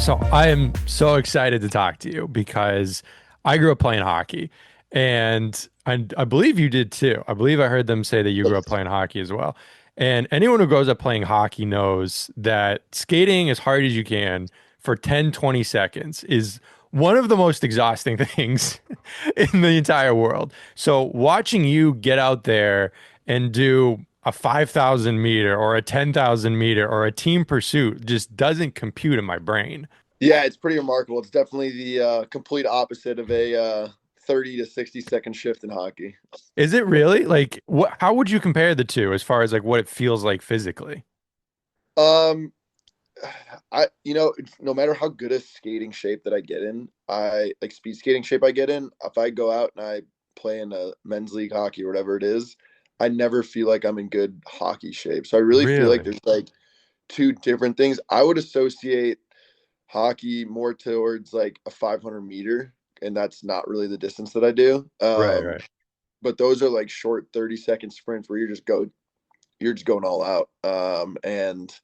So I am so excited to talk to you because I grew up playing hockey, and I believe you did too. I believe I heard them say that you grew up playing hockey as well. And anyone who grows up playing hockey knows that skating as hard as you can for 10, 20 seconds is one of the most exhausting things in the entire world. So watching you get out there and do a 5,000 meter or a 10,000 meter or a team pursuit just doesn't compute in my brain. Yeah, it's pretty remarkable. It's definitely the complete opposite of a 30 to 60-second shift in hockey. Is it really? Like, what, how would you compare the two as far as like what it feels like physically? Um, no matter how good a skating shape that I get in, I like speed skating shape I get in. If I go out and I play in a men's league hockey or whatever it is, I never feel like I'm in good hockey shape. So I really feel like Really? there's like two different things. I would associate hockey more towards like a 500 meter, and that's not really the distance that I do. Right, right. But those are like short 30-second sprints where you're just going all out. And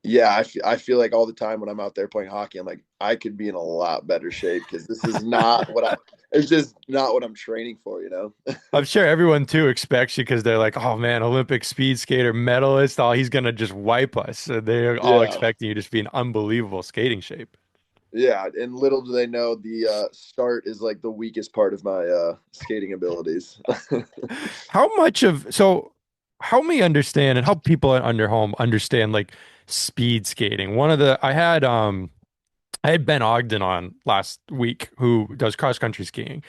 yeah, I feel like all the time when I'm out there playing hockey, I'm like, I could be in a lot better shape because this is not what it's just not what I'm training for, you know? I'm sure everyone too expects you because they're like, oh man, Olympic speed skater medalist. Oh, he's gonna just wipe us. So they're all Yeah. expecting you to just be in unbelievable skating shape. Yeah. And little do they know the start is like the weakest part of my skating abilities. How much of so help me understand and help people under home understand like speed skating. One of the I had Ben Ogden on last week who does cross country skiing,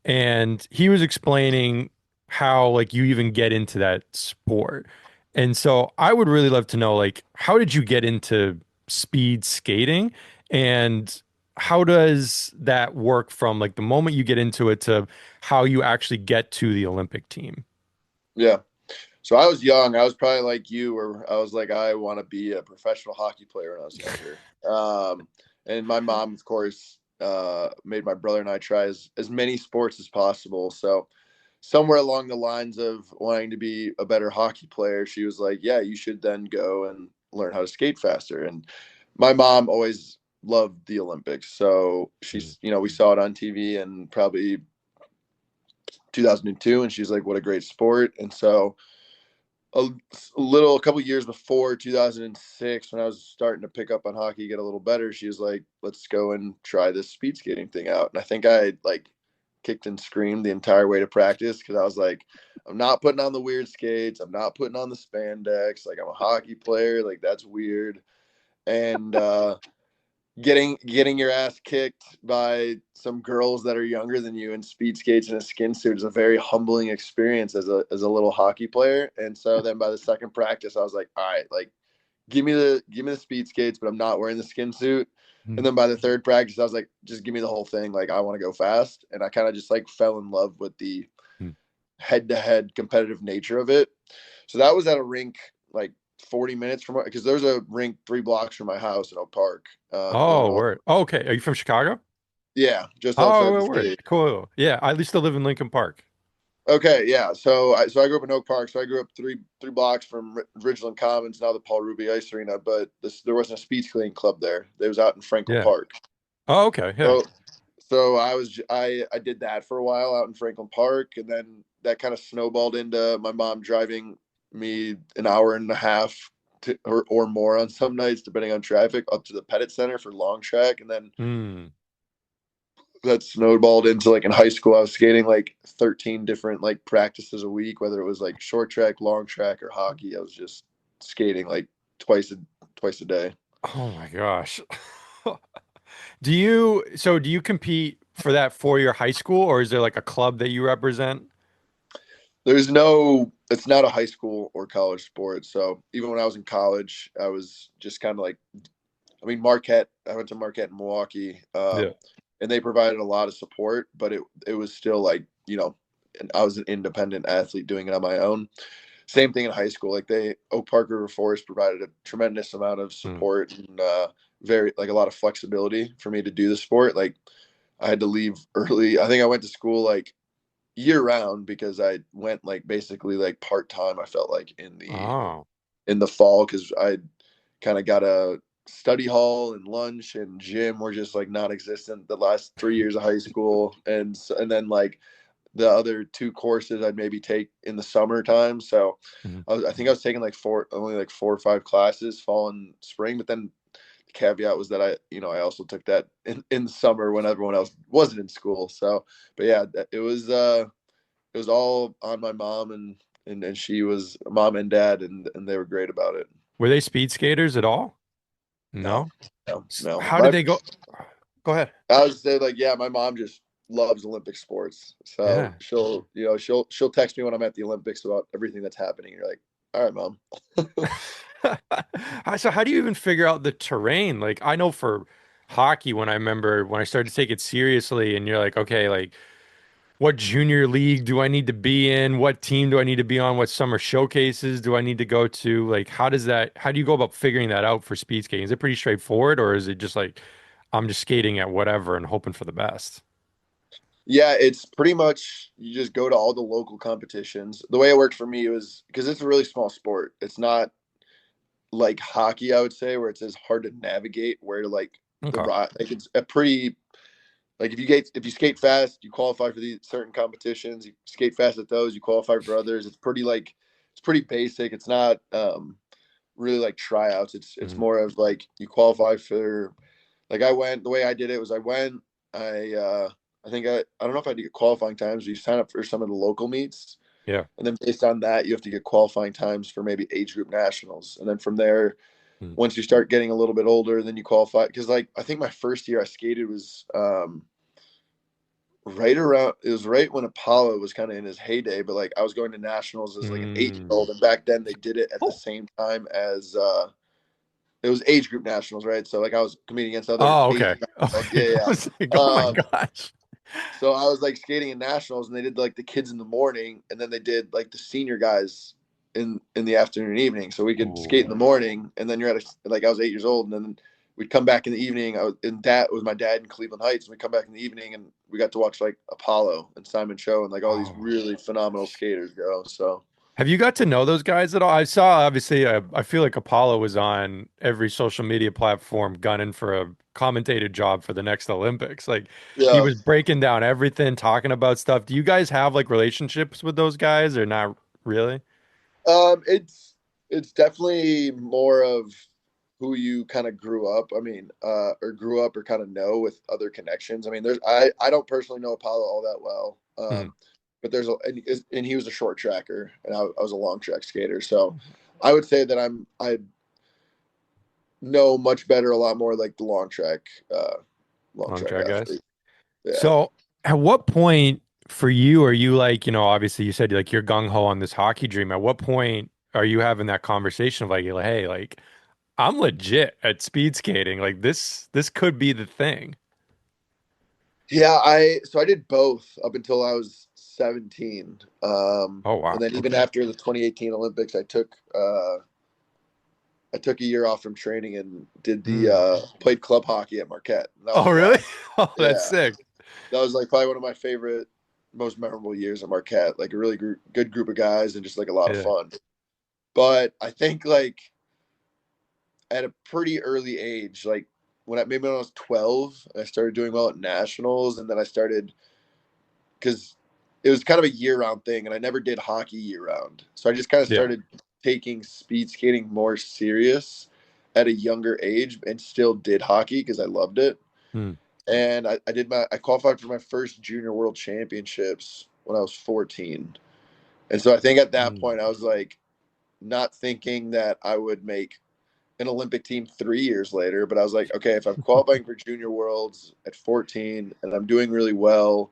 and he was explaining how like you even get into that sport. And so I would really love to know like how did you get into speed skating, and how does that work from like the moment you get into it to how you actually get to the Olympic team? Yeah. So I was young. I was probably like you, where I was like, I want to be a professional hockey player when I was younger. And my mom, of course, made my brother and I try as many sports as possible. So somewhere along the lines of wanting to be a better hockey player, she was like, yeah, you should then go and learn how to skate faster. And my mom always loved the Olympics. So Mm. she's, we saw it on TV in probably 2002. And she's like, what a great sport. And so a, a couple years before 2006, when I was starting to pick up on hockey, get a little better, she was like, let's go and try this speed skating thing out. And I think I like kicked and screamed the entire way to practice because I was like, I'm not putting on the weird skates, I'm not putting on the spandex, like I'm a hockey player, like that's weird. And getting your ass kicked by some girls that are younger than you in speed skates and a skin suit is a very humbling experience as a little hockey player. And so then by the second practice, I was like, all right, like give me the speed skates, but I'm not wearing the skin suit. And Mm. then by the third practice, I was like, just give me the whole thing. Like I want to go fast. And I kind of just like fell in love with the Mm. head to head competitive nature of it. So that was at a rink like 40 minutes from, because there's a rink 3 blocks from my house in Oak Park, Oh, Illinois. word. Oh, okay. Are you from Chicago? Yeah, just outside Oh, the word. city. Cool. Yeah, I used to live in Lincoln Park. Okay, yeah. So I grew up in Oak Park. So I grew up three blocks from Ridgeland Commons, now the Paul Ruby Ice Arena. But there wasn't a speed skating club there. It was out in Franklin Yeah. Park. Oh, okay. Yeah. So so I did that for a while out in Franklin Park, and then that kind of snowballed into my mom driving me an hour and a half or more on some nights, depending on traffic, up to the Pettit Center for long track, and then Mm. that snowballed into like in high school I was skating like 13 different like practices a week, whether it was like short track, long track, or hockey. I was just skating like twice a day. Oh my gosh. Do you compete for that for your high school, or is there like a club that you represent? There's no It's not a high school or college sport. So even when I was in college, I was just kind of like, I mean, Marquette, I went to Marquette in Milwaukee, Yeah. and they provided a lot of support, but it was still like, I was an independent athlete doing it on my own. Same thing in high school. Like Oak Park River Forest provided a tremendous amount of Mm. support and very like a lot of flexibility for me to do the sport. Like I had to leave early. I think I went to school like year round because I went like basically like part time. I felt like Oh. in the fall because I kind of got a study hall and lunch and gym were just like non-existent the last 3 years of high school, and then like the other two courses I'd maybe take in the summertime. So Mhm. I think I was taking like only like 4 or 5 classes fall and spring. But then the caveat was that I also took that in the summer when everyone else wasn't in school. So, but yeah, it was all on my mom, and she was mom and dad, and they were great about it. Were they speed skaters at all? No, No. no, no. How did they go? Go ahead. I would say like, yeah, my mom just loves Olympic sports. So Yeah. she'll text me when I'm at the Olympics about everything that's happening. You're like, all right, mom. So how do you even figure out the terrain? Like I know for hockey, when I remember when I started to take it seriously, and you're like, okay, like what junior league do I need to be in? What team do I need to be on? What summer showcases do I need to go to? Like, how do you go about figuring that out for speed skating? Is it pretty straightforward, or is it just like I'm just skating at whatever and hoping for the best? Yeah, it's pretty much you just go to all the local competitions. The way it worked for me was because it's a really small sport. It's not like hockey, I would say, where it's as hard to navigate. Where like Okay. like it's a pretty like if you skate fast, you qualify for these certain competitions. You skate fast at those, you qualify for others. It's pretty basic. It's not really like tryouts. It's Mhm. more of like you qualify for like I went the way I did it was I think I don't know if I had to get qualifying times. You sign up for some of the local meets, Yeah. and then based on that, you have to get qualifying times for maybe age group nationals, and then from there, Mm. once you start getting a little bit older, then you qualify. Because like I think my first year I skated was right around it was right when Apollo was kind of in his heyday, but like I was going to nationals as like an 8 year Mm. old, and back then they did it at the Oh. same time as it was age group nationals, right? So like I was competing against other Oh, age okay. group nationals. Okay. Yeah, I yeah. was like, oh my Yeah. gosh. So I was like skating in nationals, and they did like the kids in the morning, and then they did like the senior guys in the afternoon and evening. So we could skate in Ooh. the morning, and then you're at like I was 8 years old, and then we'd come back in the evening. I was in that with my dad in Cleveland Heights, and we come back in the evening, and we got to watch like Apollo and Simon Cho and like all these Oh. really phenomenal skaters go. So Have you got to know those guys at all? I saw, obviously, I feel like Apollo was on every social media platform gunning for a commentated job for the next Olympics. Like he yeah, was breaking down everything, talking about stuff. Do you guys have like relationships with those guys or not really? it's definitely more of who you kind of grew up. I mean, or grew up or kind of know with other connections. I mean, I don't personally know Apollo all that well, Mhm. but and he was a short tracker, and I was a long track skater. So I would say that I know much better, a lot more like the uh, long Long track track guys. athlete. Yeah. So at what point for you are you like, obviously you said like you're gung ho on this hockey dream. At what point are you having that conversation of like, hey, like I'm legit at speed skating. Like this could be the thing. Yeah, I did both up until I was 17. Oh And wow. then even Okay. after the 2018 Olympics, I took a year off from training and did the Hmm. played club hockey at Marquette. And that was Oh, a really? blast. Oh, that's Yeah, sick. that was like probably one of my favorite, most memorable years at Marquette. Like a really good group of guys and just like a lot of Yeah. fun. But I think like at a pretty early age, like maybe when I was 12, I started doing well at nationals, and then I started because it was kind of a year round thing, and I never did hockey year round. So I just kind of Yeah. started taking speed skating more serious at a younger age, and still did hockey because I loved it. Hmm. And I qualified for my first junior world championships when I was 14. And so I think at that Hmm. point I was like not thinking that I would make an Olympic team 3 years later, but I was like, okay, if I'm qualifying for junior worlds at 14 and I'm doing really well,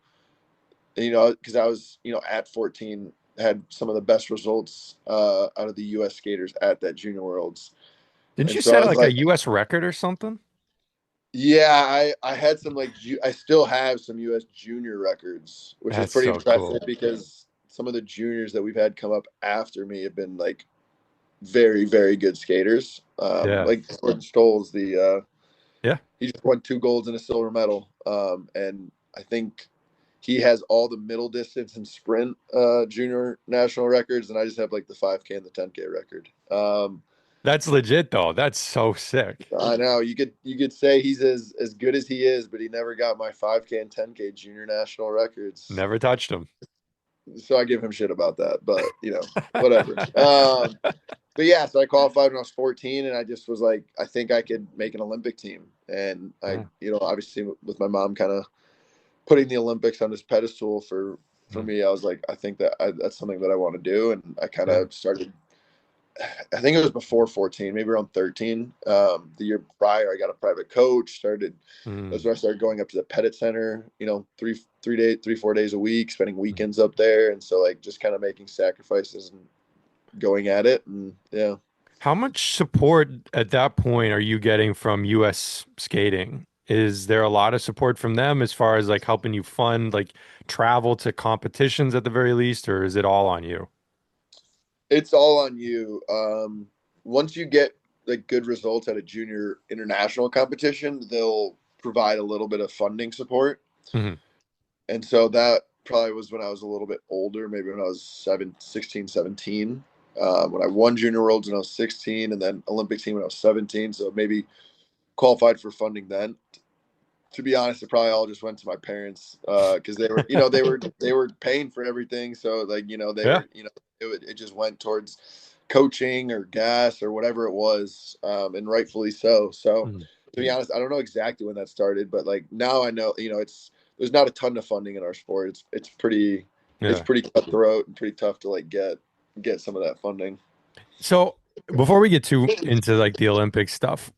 because I was, at 14, had some of the best results out of the U.S. skaters at that Junior Worlds, Didn't and you so I set was like a like, US record or something? yeah, I had some I still have some U.S. junior records, which is That's pretty so impressive cool. because some of the juniors that we've had come up after me have been like very, very good skaters. Yeah. Like Gordon Stoll's Yeah. he just won 2 golds and a silver medal, and I think he has all the middle distance and sprint junior national records, and I just have like the 5K and the 10K record. That's legit though. That's so sick. I know you could say he's as good as he is, but he never got my 5K and 10K junior national records. Never touched him. So I give him shit about that, but whatever. But yeah, so I qualified when I was 14, and I just was like, I think I could make an Olympic team. And I, Yeah. obviously with my mom kind of putting the Olympics on this pedestal for Mm. me, I was like, I think that's something that I want to do. And I kind Yeah. of started, I think it was before 14, maybe around 13. The year prior, I got a private coach, that's Mm. where I started going up to the Pettit Center, 4 days a week, spending Mm. weekends up there. And so like just kind of making sacrifices and going at it. And yeah. How much support at that point are you getting from US skating? Is there a lot of support from them as far as like helping you fund like travel to competitions at the very least, or is it all on you? It's all on you. Once you get like good results at a junior international competition, they'll provide a little bit of funding support. Hmm. And so that probably was when I was a little bit older, maybe when I was 16, 17. When I won junior worlds when I was 16, and then Olympic team when I was 17. So maybe qualified for funding then. To be honest, it probably all just went to my parents because they were paying for everything. So like they Yeah. were it just went towards coaching or gas or whatever it was, and rightfully so. So Mhm. to be honest, I don't know exactly when that started, but like now I know it's there's not a ton of funding in our sport. It's Yeah. pretty cutthroat and pretty tough to like get some of that funding. So before we get too into like the Olympic stuff,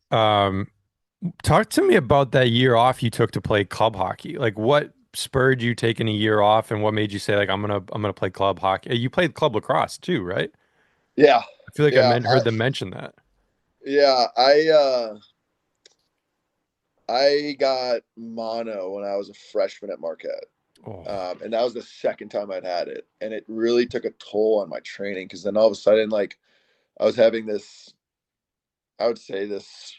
talk to me about that year off you took to play club hockey. Like what spurred you taking a year off and what made you say like I'm gonna play club hockey? You played club lacrosse too, right? Yeah, I feel like yeah, heard them mention that. yeah. I got mono when I was a freshman at Marquette. Oh. And that was the second time I'd had it. And it really took a toll on my training because then all of a sudden, like, I was having I would say this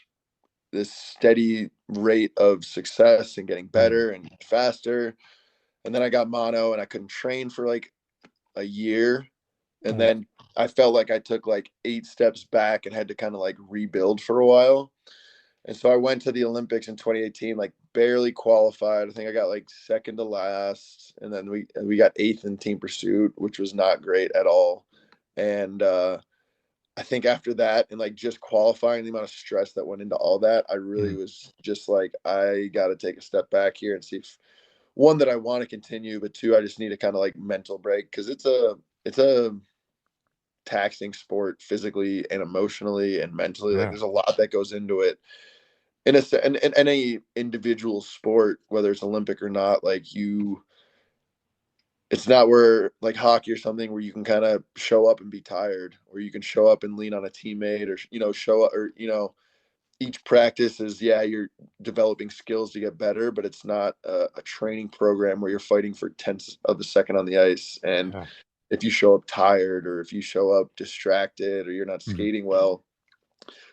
steady rate of success and getting Mm. better and faster. And then I got mono and I couldn't train for like a year. And Oh. then I felt like I took like 8 steps back and had to kind of like rebuild for a while. And so I went to the Olympics in 2018, like barely qualified. I think I got like second to last, and then we got eighth in team pursuit, which was not great at all. And I think after that, and like just qualifying, the amount of stress that went into all that, I really Mm. was just like, I got to take a step back here and see if one that I want to continue, but two, I just need a kind of like mental break because it's a taxing sport physically and emotionally and mentally. Like Yeah. there's a lot that goes into it in any individual sport, whether it's Olympic or not, like it's not where like hockey or something where you can kind of show up and be tired, or you can show up and lean on a teammate, or show up, or each practice is, yeah, you're developing skills to get better, but it's not a training program where you're fighting for tenths of a second on the ice. And Yeah. if you show up tired, or if you show up distracted, or you're not Mm. skating well,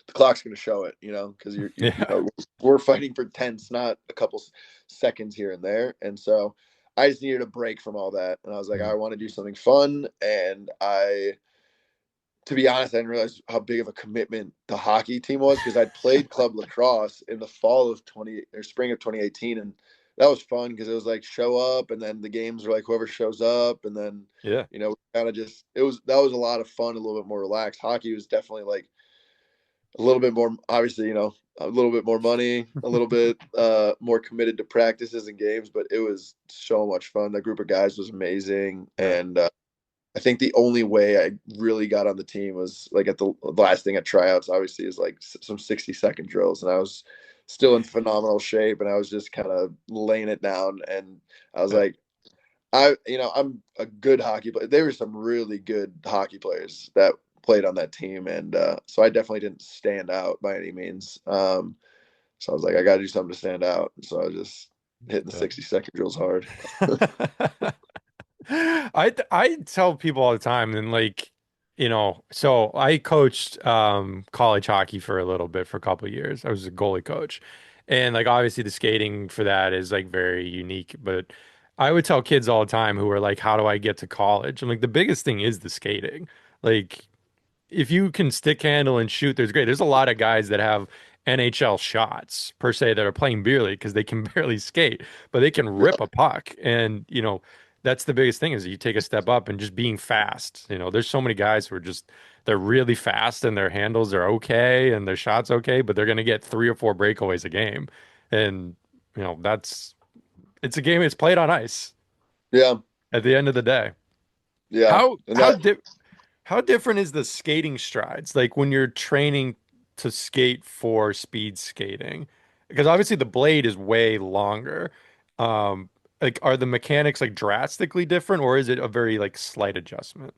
the clock's going to show it, because Yeah. we're fighting for tenths, not a couple seconds here and there. And so I just needed a break from all that. And I was like, I Mm. want to do something fun. And to be honest, I didn't realize how big of a commitment the hockey team was because I'd played club lacrosse in the fall of 20 or spring of 2018. And that was fun because it was like show up, and then the games were like whoever shows up. And then, Yeah. kind of just, that was a lot of fun, a little bit more relaxed. Hockey was definitely like, a little bit more, obviously, a little bit more money, a little bit more committed to practices and games, but it was so much fun. That group of guys was amazing. Yeah. And I think the only way I really got on the team was like at the last thing at tryouts, obviously, is like some 60-second drills. And I was still in phenomenal shape, and I was just kind of laying it down. And I was Yeah. like, I'm a good hockey player. There were some really good hockey players that played on that team, and so I definitely didn't stand out by any means. So I was like, I got to do something to stand out. And so I was just hitting the Yeah. 60-second drills hard. I tell people all the time, and like, so I coached college hockey for a little bit for a couple of years. I was a goalie coach. And like obviously the skating for that is like very unique, but I would tell kids all the time who are like, how do I get to college? I'm like, the biggest thing is the skating. Like if you can stick handle and shoot, there's great. There's a lot of guys that have NHL shots per se that are playing beer league because they can barely skate, but they can rip Yeah. a puck. And, that's the biggest thing is you take a step up and just being fast. There's so many guys who are just they're really fast and their handles are okay and their shots okay, but they're gonna get three or four breakaways a game. And, that's it's a game it's played on ice Yeah. at the end of the day. Yeah. How And how that di how different is the skating strides? Like when you're training to skate for speed skating? Because obviously the blade is way longer. Um, like are the mechanics like drastically different or is it a very like slight adjustment?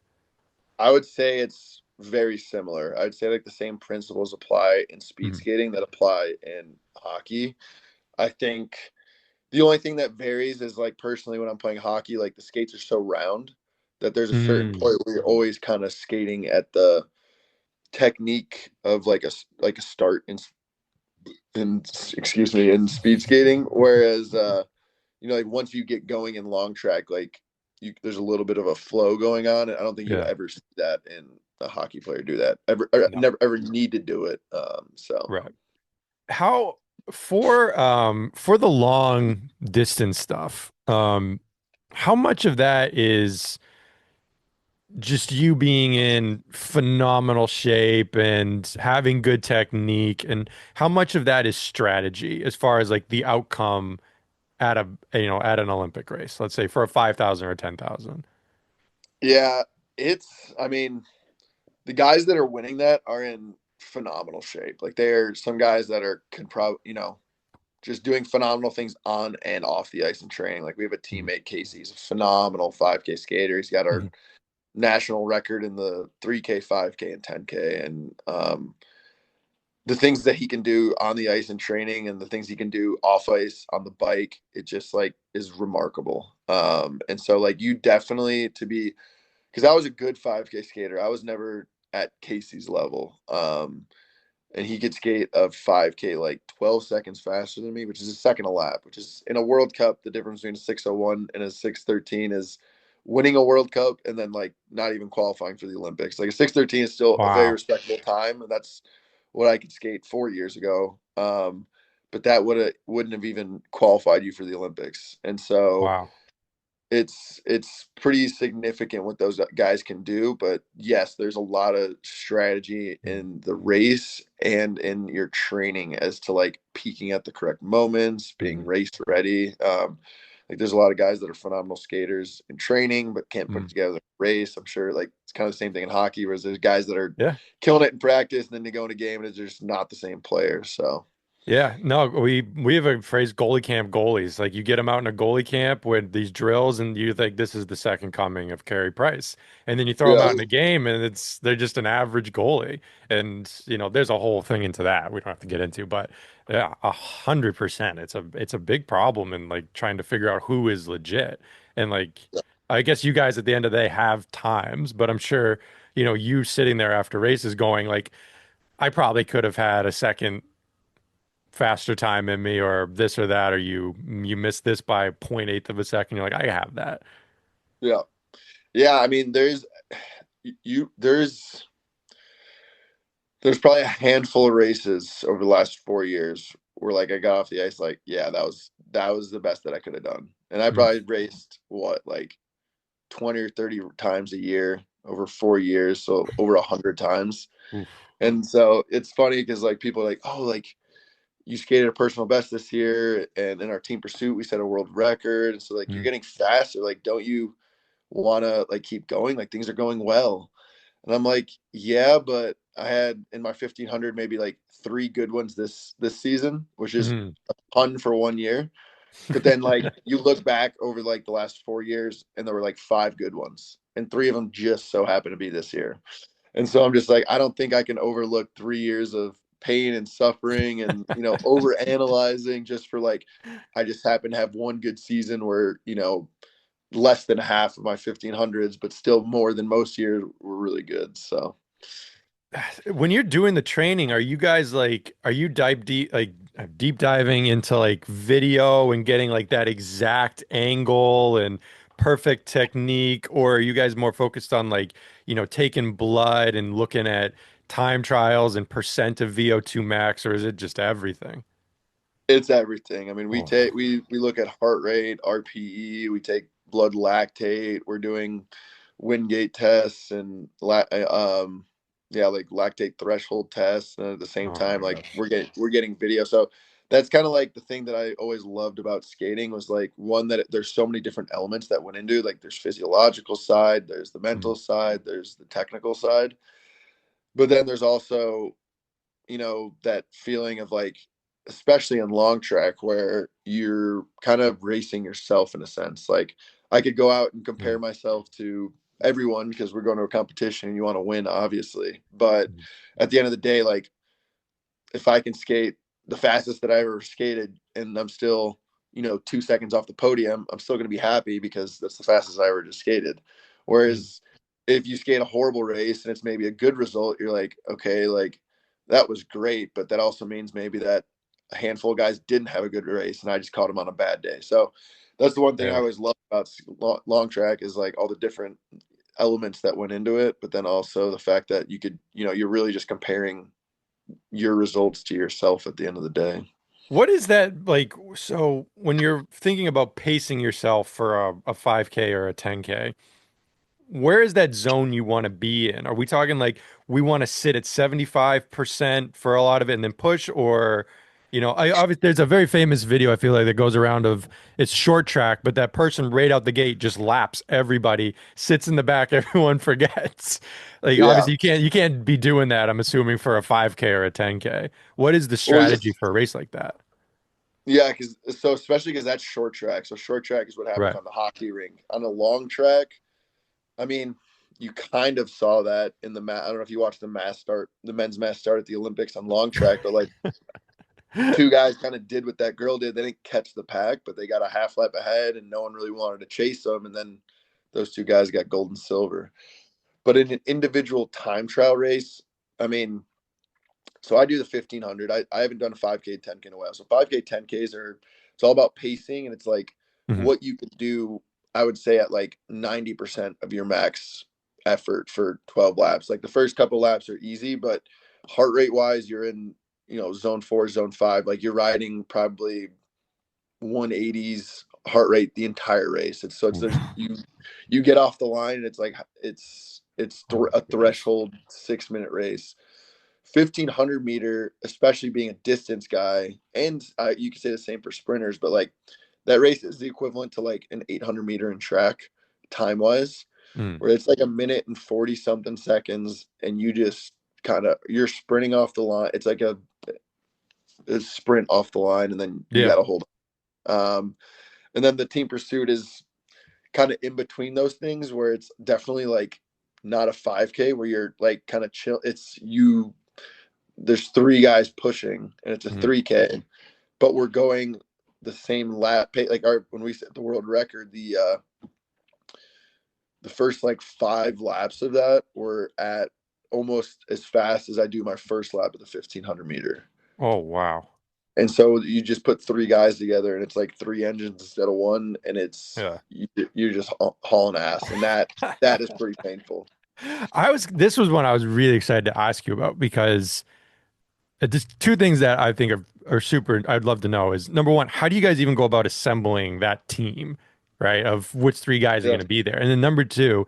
I would say it's very similar. I'd say like the same principles apply in speed Mhm. skating that apply in hockey. I think the only thing that varies is like personally when I'm playing hockey, like the skates are so round that there's a certain Mm, point where you're always kind of skating at the technique of like a start in excuse me in speed skating. Whereas like once you get going in long track, like there's a little bit of a flow going on. And I don't think you'll yeah. ever see that in a hockey player do that ever, or No. never ever need to do it. So Right. How for the long distance stuff, how much of that is just you being in phenomenal shape and having good technique, and how much of that is strategy as far as like the outcome at at an Olympic race, let's say for a 5,000 or 10,000. yeah, I mean, the guys that are winning that are in phenomenal shape. Like there are some guys that are can probably just doing phenomenal things on and off the ice in training. Like we have a Mhm. teammate, Casey. He's a phenomenal 5K skater. He's got our Mhm. national record in the 3K, 5K, and 10K. And the things that he can do on the ice in training and the things he can do off ice on the bike, it just like is remarkable. And so like you definitely to be because I was a good 5K skater. I was never at Casey's level. And he could skate a 5K like 12 seconds faster than me, which is a second a lap, which is in a World Cup, the difference between a 6:01 and a 6:13 is winning a World Cup and then like not even qualifying for the Olympics. Like a 6:13 is still a very Wow. respectable time, and that's what I could skate 4 years ago. But that wouldn't have even qualified you for the Olympics. And so Wow. it's pretty significant what those guys can do. But yes, there's a lot of strategy Mm. in the race and in your training as to like peaking at the correct moments, being Mhm. race ready. Like there's a lot of guys that are phenomenal skaters in training but can't put it Mm. together in a race. I'm sure like it's kind of the same thing in hockey, whereas there's guys that are Yeah. killing it in practice and then they go in a game and it's just not the same player. So Yeah, no, we have a phrase goalie camp goalies. Like you get them out in a goalie camp with these drills and you think this is the second coming of Carey Price. And then you throw them yeah, out in a game and they're just an average goalie. And there's a whole thing into that we don't have to get into, but yeah, 100%. It's a big problem in like trying to figure out who is legit. And like I guess you guys at the end of the day have times, but I'm sure, you sitting there after races going like I probably could have had a second faster time in me or this or that or you missed this by 0.8 of a second. You're like, I have that. yeah, yeah. I mean, there's probably a handful of races over the last 4 years where like I got off the ice like, yeah, that was the best that I could have done. And I Mm, probably raced what like 20 or 30 times a year over 4 years, so over 100 times. oof. And so it's funny because like people are like, oh, like you skated a personal best this year, and in our team pursuit we set a world record. And so like you're Mm, getting faster. Like, don't you want to like keep going? Like things are going well. And I'm like, yeah, but I had in my 1500 maybe like three good ones this season, which is mm. a ton for 1 year. But then like you look back over like the last 4 years, and there were like five good ones, and three of them just so happened to be this year. And so I'm just like, I don't think I can overlook 3 years of pain and suffering and over analyzing just for like I just happen to have one good season where less than half of my 1500s, but still more than most years were really good. So When you're doing the training, are you guys like, are you deep diving into like video and getting like that exact angle and perfect technique, or are you guys more focused on like, taking blood and looking at time trials and percent of VO2 max, or is it just everything? It's everything. I mean, we Oh, take we look at heart rate, RPE, we take blood lactate, we're doing Wingate tests and yeah, like lactate threshold tests, and at the same oh my time like gosh. we're getting video. So that's kind of like the thing that I always loved about skating was like one that there's so many different elements that went into it. Like there's physiological side, there's the Mm, mental side, there's the technical side, but then there's also that feeling of like, especially in long track, where you're kind of racing yourself in a sense. Like I could go out and compare mm, myself to everyone because we're going to a competition and you want to win, obviously. But mm. at the end of the day, like if I can skate the fastest that I ever skated and I'm still, 2 seconds off the podium, I'm still going to be happy because that's the fastest I ever just skated. Mm. Whereas if you skate a horrible race and it's maybe a good result, you're like, okay, like that was great, but that also means maybe that a handful of guys didn't have a good race and I just caught them on a bad day. So that's the one thing I Yeah. always love about long track is like all the different elements that went into it, but then also the fact that you could, you're really just comparing your results to yourself at the end of the day. What is that like? So when you're thinking about pacing yourself for a 5K or a 10K, where is that zone you want to be in? Are we talking like we want to sit at 75% for a lot of it and then push, or, I obviously there's a very famous video I feel like that goes around of it's short track, but that person right out the gate just laps everybody, sits in the back, everyone forgets. Like Yeah. obviously you can't be doing that, I'm assuming, for a 5K or a 10K. What is the Well, strategy for a race like that? yeah, because so especially because that's short track. So short track is what happens Right. on the hockey rink. On a long track, I mean, you kind of saw that in the I don't know if you watched the men's mass start at the Olympics on long track, but like two guys kind of did what that girl did. They didn't catch the pack, but they got a half lap ahead, and no one really wanted to chase them. And then those two guys got gold and silver. But in an individual time trial race, I mean, so I do the 1500. I haven't done a 5K, 10K in a while. So 5K, 10Ks it's all about pacing. And it's like Mhm. what you could do, I would say, at like 90% of your max effort for 12 laps. Like the first couple laps are easy, but heart rate wise, you're in, zone 4, zone 5. Like you're riding probably 180s heart rate the entire race. There's you get off the line and it's like Oh my a goodness. threshold 6 minute race. 1500 meter, especially being a distance guy, and you could say the same for sprinters, but like that race is the equivalent to like an 800 meter in track time wise, Mm. where it's like a minute and 40 something seconds, and you just you're sprinting off the line. It's like a sprint off the line, and then you Yeah. got to hold. Um, and then the team pursuit is kind of in between those things, where it's definitely like not a 5K where you're like kind of chill. It's you there's three guys pushing and it's a Mhm. 3K, but we're going the same lap like our when we set the world record, the first like 5 laps of that were at almost as fast as I do my first lap of the 1500 meter. Oh wow. And so you just put three guys together and it's like three engines instead of one, and Yeah. you're just hauling ass, and that is pretty painful. This was one I was really excited to ask you about because just two things that I think are super, I'd love to know is number one, how do you guys even go about assembling that team, right? Of which three guys are Yeah. going to be there? And then number two,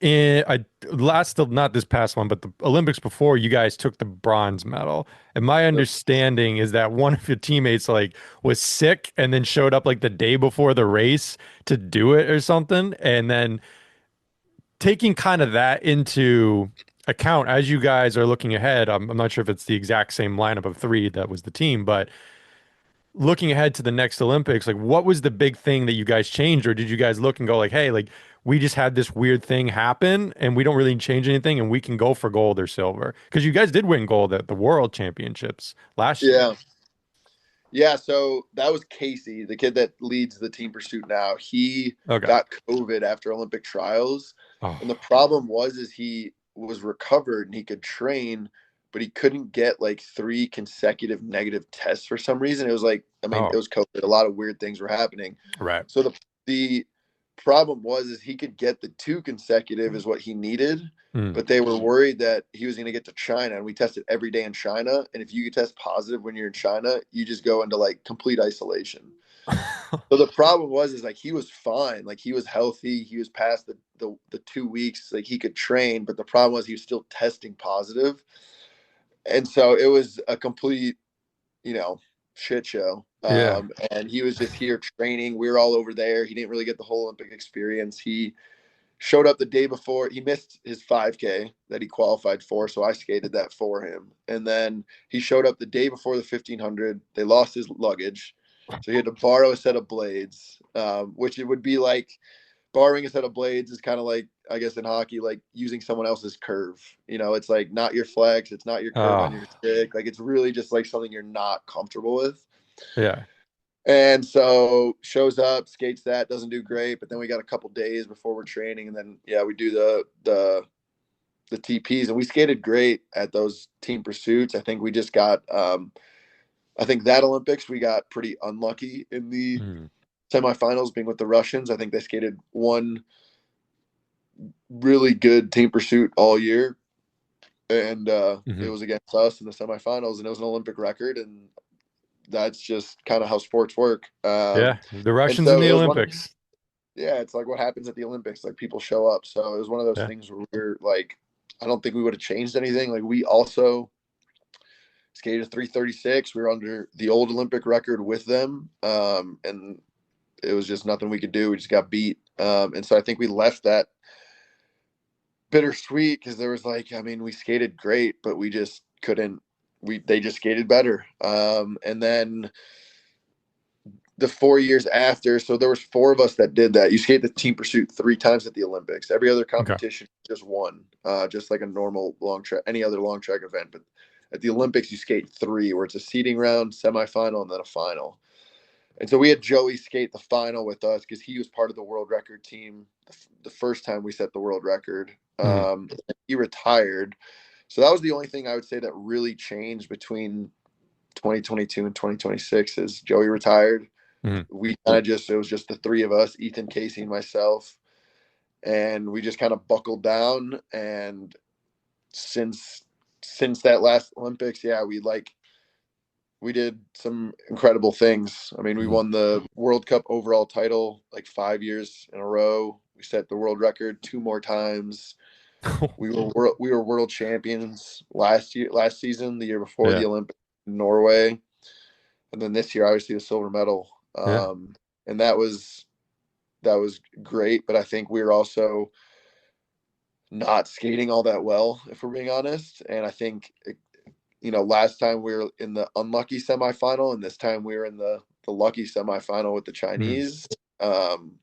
not this past one, but the Olympics before, you guys took the bronze medal. And my Yep. understanding is that one of your teammates like was sick and then showed up like the day before the race to do it or something. And then taking kind of that into account as you guys are looking ahead, I'm not sure if it's the exact same lineup of three that was the team, but looking ahead to the next Olympics, like what was the big thing that you guys changed, or did you guys look and go like, hey, like we just had this weird thing happen and we don't really change anything and we can go for gold or silver? Because you guys did win gold at the World Championships last year. Yeah. Yeah, so that was Casey, the kid that leads the team pursuit now. He Okay. got COVID after Olympic trials, and the Oh, problem is he was recovered and he could train, but he couldn't get like 3 consecutive negative tests for some reason. It was like, I mean, it oh, was COVID. A lot of weird things were happening. right. So the problem was is he could get the 2 consecutive is what he needed, Mm. but they were worried that he was going to get to China, and we tested every day in China. And if you test positive when you're in China, you just go into like complete isolation. So the problem was is like he was fine, like he was healthy, he was past the 2 weeks, like he could train, but the problem was he was still testing positive, and so it was a complete, you know, shit show. Yeah. And he was just here training. We were all over there. He didn't really get the whole Olympic experience. He showed up the day before. He missed his 5K that he qualified for, so I skated that for him. And then he showed up the day before the 1500. They lost his luggage, so he had to borrow a set of blades, which it would be like borrowing a set of blades is kind of like, I guess in hockey, like using someone else's curve. You know, it's like not your flex, it's not your curve on Oh, your stick. Like it's really just like something you're not comfortable with. yeah. And so shows up, skates that, doesn't do great, but then we got a couple days before we're training, and then yeah, we do the TPs, and we skated great at those team pursuits. I think we just got I think that Olympics we got pretty unlucky in the Mm. semifinals being with the Russians. I think they skated one really good team pursuit all year, and it Hmm. was against us in the semifinals, and it was an Olympic record, and that's just kind of how sports work. Yeah. The And Russians in so the it was one of, Olympics. yeah, it's like what happens at the Olympics, like people show up. So it was one of those Yeah. things where we're like, I don't think we would have changed anything. Like we also skated a 3:36. We were under the old Olympic record with them, and it was just nothing we could do. We just got beat, and so I think we left that bittersweet because there was like, I mean, we skated great, but we just couldn't. They just skated better, and then the 4 years after, so there was four of us that did that. You skate the team pursuit 3 times at the Olympics. Every other Okay. competition, just one, just like a normal long track, any other long track event. But at the Olympics, you skate three, where it's a seeding round, semifinal, and then a final. And so we had Joey skate the final with us because he was part of the world record team the first time we set the world record. Mm. He retired. So that was the only thing I would say that really changed between 2022 and 2026 is Joey retired. Mm. We kind of just, it was just the three of us, Ethan, Casey, and myself. And we just kind of buckled down. And since that last Olympics, yeah, we did some incredible things. I mean, we Mm. won the World Cup overall title like 5 years in a row. We set the world record 2 more times. We were world champions last season, the year before the Yeah. Olympics in Norway, and then this year, obviously, the silver medal. Yeah. And that was great. But I think we were also not skating all that well, if we're being honest. And I think last time we were in the unlucky semifinal, and this time we were in the lucky semifinal with the Mm. Chinese. Um,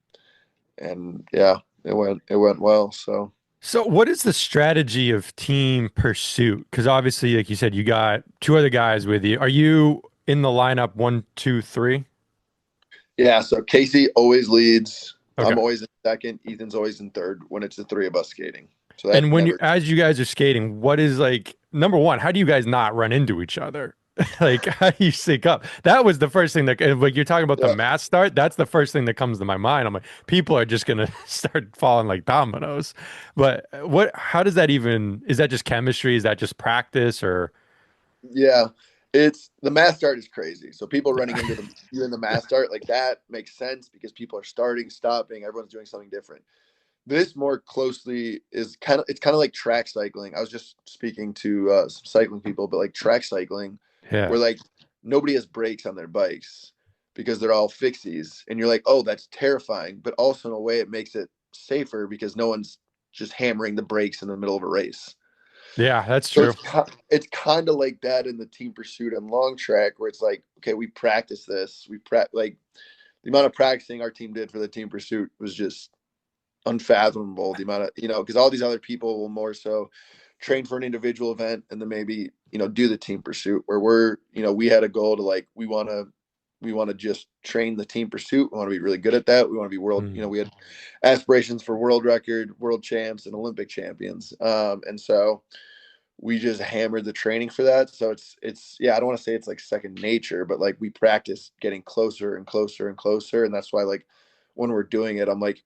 and yeah, it went well. So So, what is the strategy of team pursuit? Because obviously, like you said, you got two other guys with you. Are you in the lineup one, two, three? yeah, so Casey always leads. I'm Okay. always in second. Ethan's always in third when it's the three of us skating. So that And when you, never. as you guys are skating, what is like number one? How do you guys not run into each other? Like, how do you sync up? That was the first thing that, and like you're talking about the Yeah, mass start. That's the first thing that comes to my mind. I'm like, people are just gonna start falling like dominoes. But what? How does that even? Is that just chemistry? Is that just practice? Or yeah. It's the mass start is crazy. So people running into you in the mass start like that makes sense because people are starting, stopping, everyone's doing something different. This more closely is it's kind of like track cycling. I was just speaking to some cycling people, but like track cycling, yeah, where like nobody has brakes on their bikes because they're all fixies, and you're like, oh, that's terrifying, but also in a way it makes it safer because no one's just hammering the brakes in the middle of a race. yeah, that's So true. it's kind of like that in the team pursuit and long track, where it's like, okay, we practice this, like the amount of practicing our team did for the team pursuit was just unfathomable. The amount of, because all these other people will more so train for an individual event and then maybe do the team pursuit, where we had a goal to like we want to just train the team pursuit. We want to be really good at that. We want to be world, Mm, we had aspirations for world record, world champs, and Olympic champions. And so we just hammered the training for that. So it's yeah, I don't want to say it's like second nature, but like we practice getting closer and closer and closer. And that's why like when we're doing it, I'm like,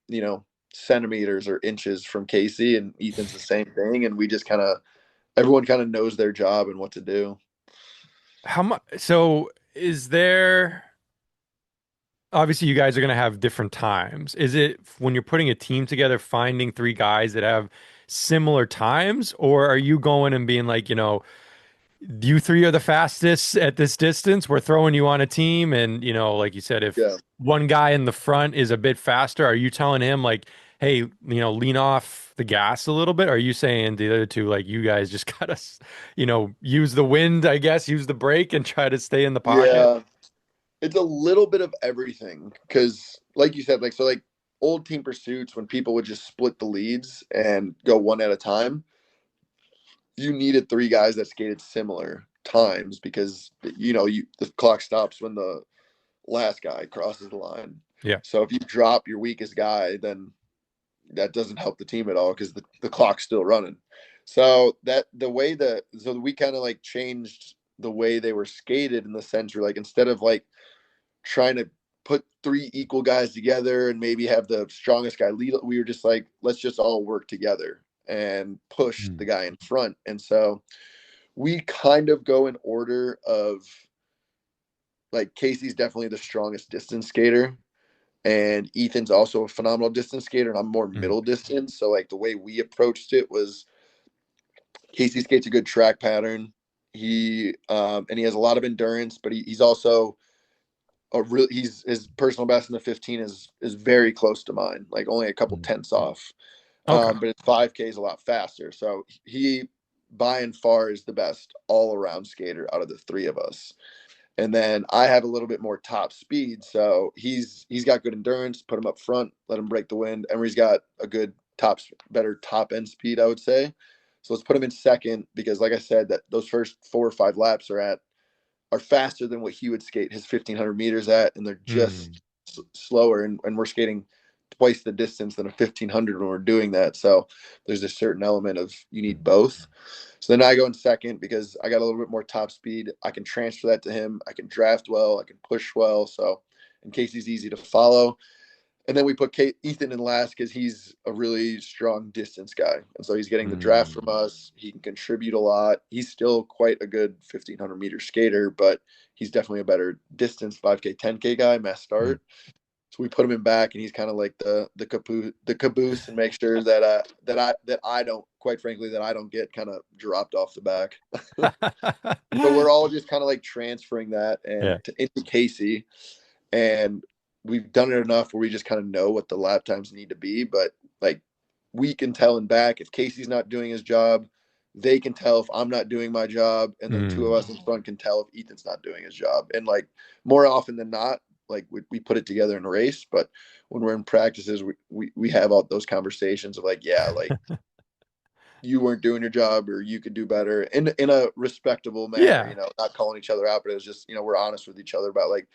centimeters or inches from Casey, and Ethan's the same thing. And we just everyone kind of knows their job and what to do. How much? So is there? Obviously, you guys are going to have different times. Is it when you're putting a team together, finding three guys that have similar times, or are you going and being like, you three are the fastest at this distance. We're throwing you on a team. And, like you said, if Yeah. one guy in the front is a bit faster, are you telling him, like, hey, lean off the gas a little bit? Or are you saying to the other two, like, you guys just gotta, use the wind, I guess, use the brake and try to stay in the pocket? Yeah. It's a little bit of everything because, like you said, like old team pursuits, when people would just split the leads and go one at a time, you needed three guys that skated similar times because the clock stops when the last guy crosses the line. Yeah. So if you drop your weakest guy, then that doesn't help the team at all because the clock's still running. So we kind of like changed the way they were skated in the sense where, like, instead of like trying to put three equal guys together and maybe have the strongest guy lead, we were just like, let's just all work together and push the Mm. guy in front. And so we kind of go in order of, like, Casey's definitely the strongest distance skater, and Ethan's also a phenomenal distance skater, and I'm more Mm. middle distance. So like the way we approached it was, Casey skates a good track pattern. He has a lot of endurance, but he's also he's his personal best in the 15 is very close to mine, like only a couple Mm. tenths off. Okay. But his 5K is a lot faster. So he by and far is the best all around skater out of the three of us. And then I have a little bit more top speed, so he's got good endurance. Put him up front, let him break the wind. Emery's got a good better top end speed, I would say. So let's put him in second because, like I said, that those first 4 or 5 laps are faster than what he would skate his 1,500 meters at, and they're Mm. just slower. And we're skating twice the distance than a 1,500 when we're doing that. So there's a certain element of you need both. So then I go in second because I got a little bit more top speed. I can transfer that to him. I can draft well. I can push well. So in case he's easy to follow. And then we put Ethan in last because he's a really strong distance guy. And so he's getting the draft from Mm. us. He can contribute a lot. He's still quite a good 1,500 meter skater, but he's definitely a better distance 5K, 10K guy, mass Mm. start. So we put him in back, and he's kind of like the caboose, and make sure that I don't, quite frankly, that I don't get kind of dropped off the back. So we're all just kind of like transferring that Yeah. into Casey, and we've done it enough where we just kind of know what the lap times need to be. But like, we can tell in back if Casey's not doing his job, they can tell if I'm not doing my job, and then two of Mm. us in front can tell if Ethan's not doing his job. And like, more often than not, like we put it together in a race. But when we're in practices, we have all those conversations of like, yeah, like, you weren't doing your job or you could do better in a respectable manner, Yeah. not calling each other out, but it was just, we're honest with each other about, like,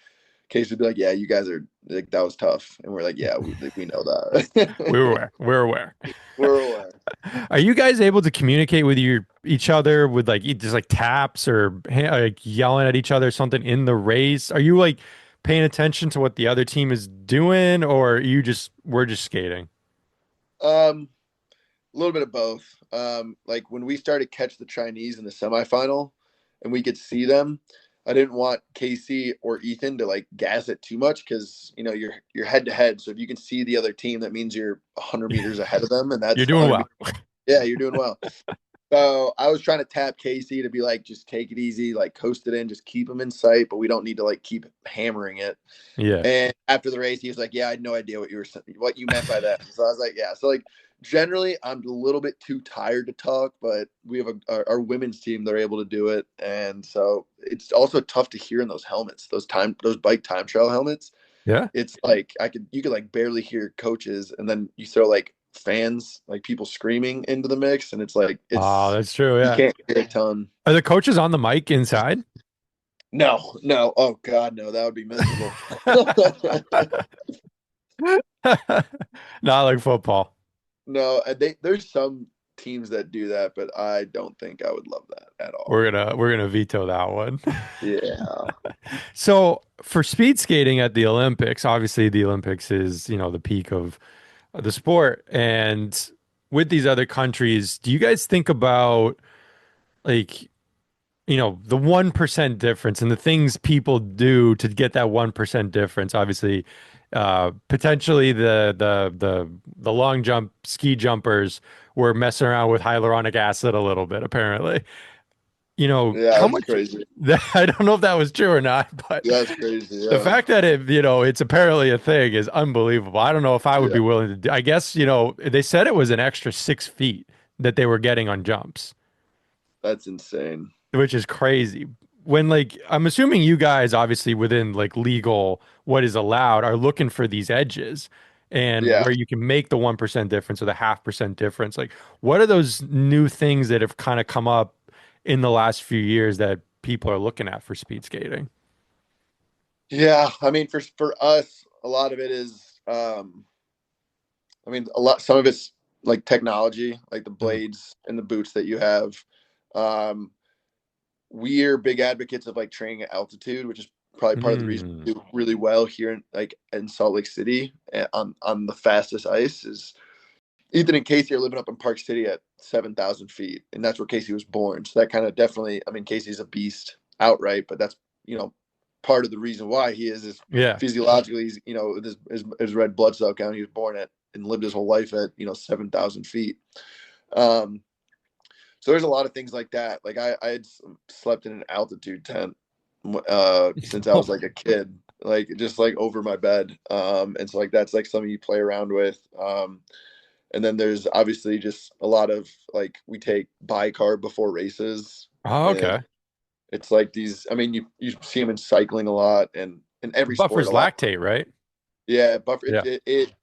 Case would be like, yeah, you guys are like, that was tough. And we're like, yeah, we know We're that. aware. We're aware. We're aware. Are you guys able to communicate with each other with like just like taps or like yelling at each other or something in the race? Are you like paying attention to what the other team is doing, or are you just we're just skating? Um, a little bit of both. Like when we started catch the Chinese in the semifinal and we could see them, I didn't want Casey or Ethan to like gas it too much because you're head to head. So if you can see the other team, that means you're 100 meters ahead of them, and You're that's doing 100 well. meters. Yeah, you're doing well. So I was trying to tap Casey to be like, just take it easy, like coast it in, just keep him in sight, but we don't need to like keep hammering it. Yeah. And after the race, he was like, "Yeah, I had no idea what you meant by that." So I was like, "Yeah." So like, generally, I'm a little bit too tired to talk, but we have our women's team; they're able to do it, and so it's also tough to hear in those helmets, those bike time trial helmets. Yeah. It's like you could like barely hear coaches, and then you throw like fans, like people screaming into the mix, and it's like Oh, that's true. you Yeah. can't hear a ton. Are the coaches on the mic inside? No, no, oh God, no, that would be miserable. Not like football. No, there's some. teams that do that, but I don't think I would love that at all. We're gonna veto that one. Yeah. So for speed skating at the Olympics, obviously the Olympics is, the peak of the sport. And with these other countries, do you guys think about like, the 1% difference and the things people do to get that 1% difference? Obviously, potentially the long jump ski jumpers were messing around with hyaluronic acid a little bit, apparently. Yeah, How that's much crazy. I don't know if that was true or not, but That's crazy. the Yeah. fact that it's apparently a thing is unbelievable. I don't know if I would Yeah. be willing to do. I guess, they said it was an extra 6 feet that they were getting on jumps, That's insane. which is crazy. When like I'm assuming you guys obviously within like legal what is allowed are looking for these edges and Yeah. where you can make the 1% difference or the 0.5% difference. Like what are those new things that have kind of come up in the last few years that people are looking at for speed skating? Yeah. I mean, for us, a lot of it is a lot some of it's like technology, like the Mm. blades and the boots that you have. Um, we're big advocates of like training at altitude, which is probably part of the reason Mm. we do really well here in Salt Lake City on the fastest ice is Ethan and Casey are living up in Park City at 7,000 feet, and that's where Casey was born. So that kind of definitely, I mean, Casey's a beast outright, but that's part of the reason why he is Yeah. physiologically, his red blood cell count. He was born at and lived his whole life at 7,000 feet. Um, so there's a lot of things like that. Like I had slept in an altitude tent since I was like a kid, like just like over my bed. And so like that's like something you play around with. And then there's obviously just a lot of like we take bicarb before races, Oh, and okay. it's like these. I mean, you see them in cycling a lot, and in every sport Buffers a lot. lactate, right? Yeah, buffer. Yeah.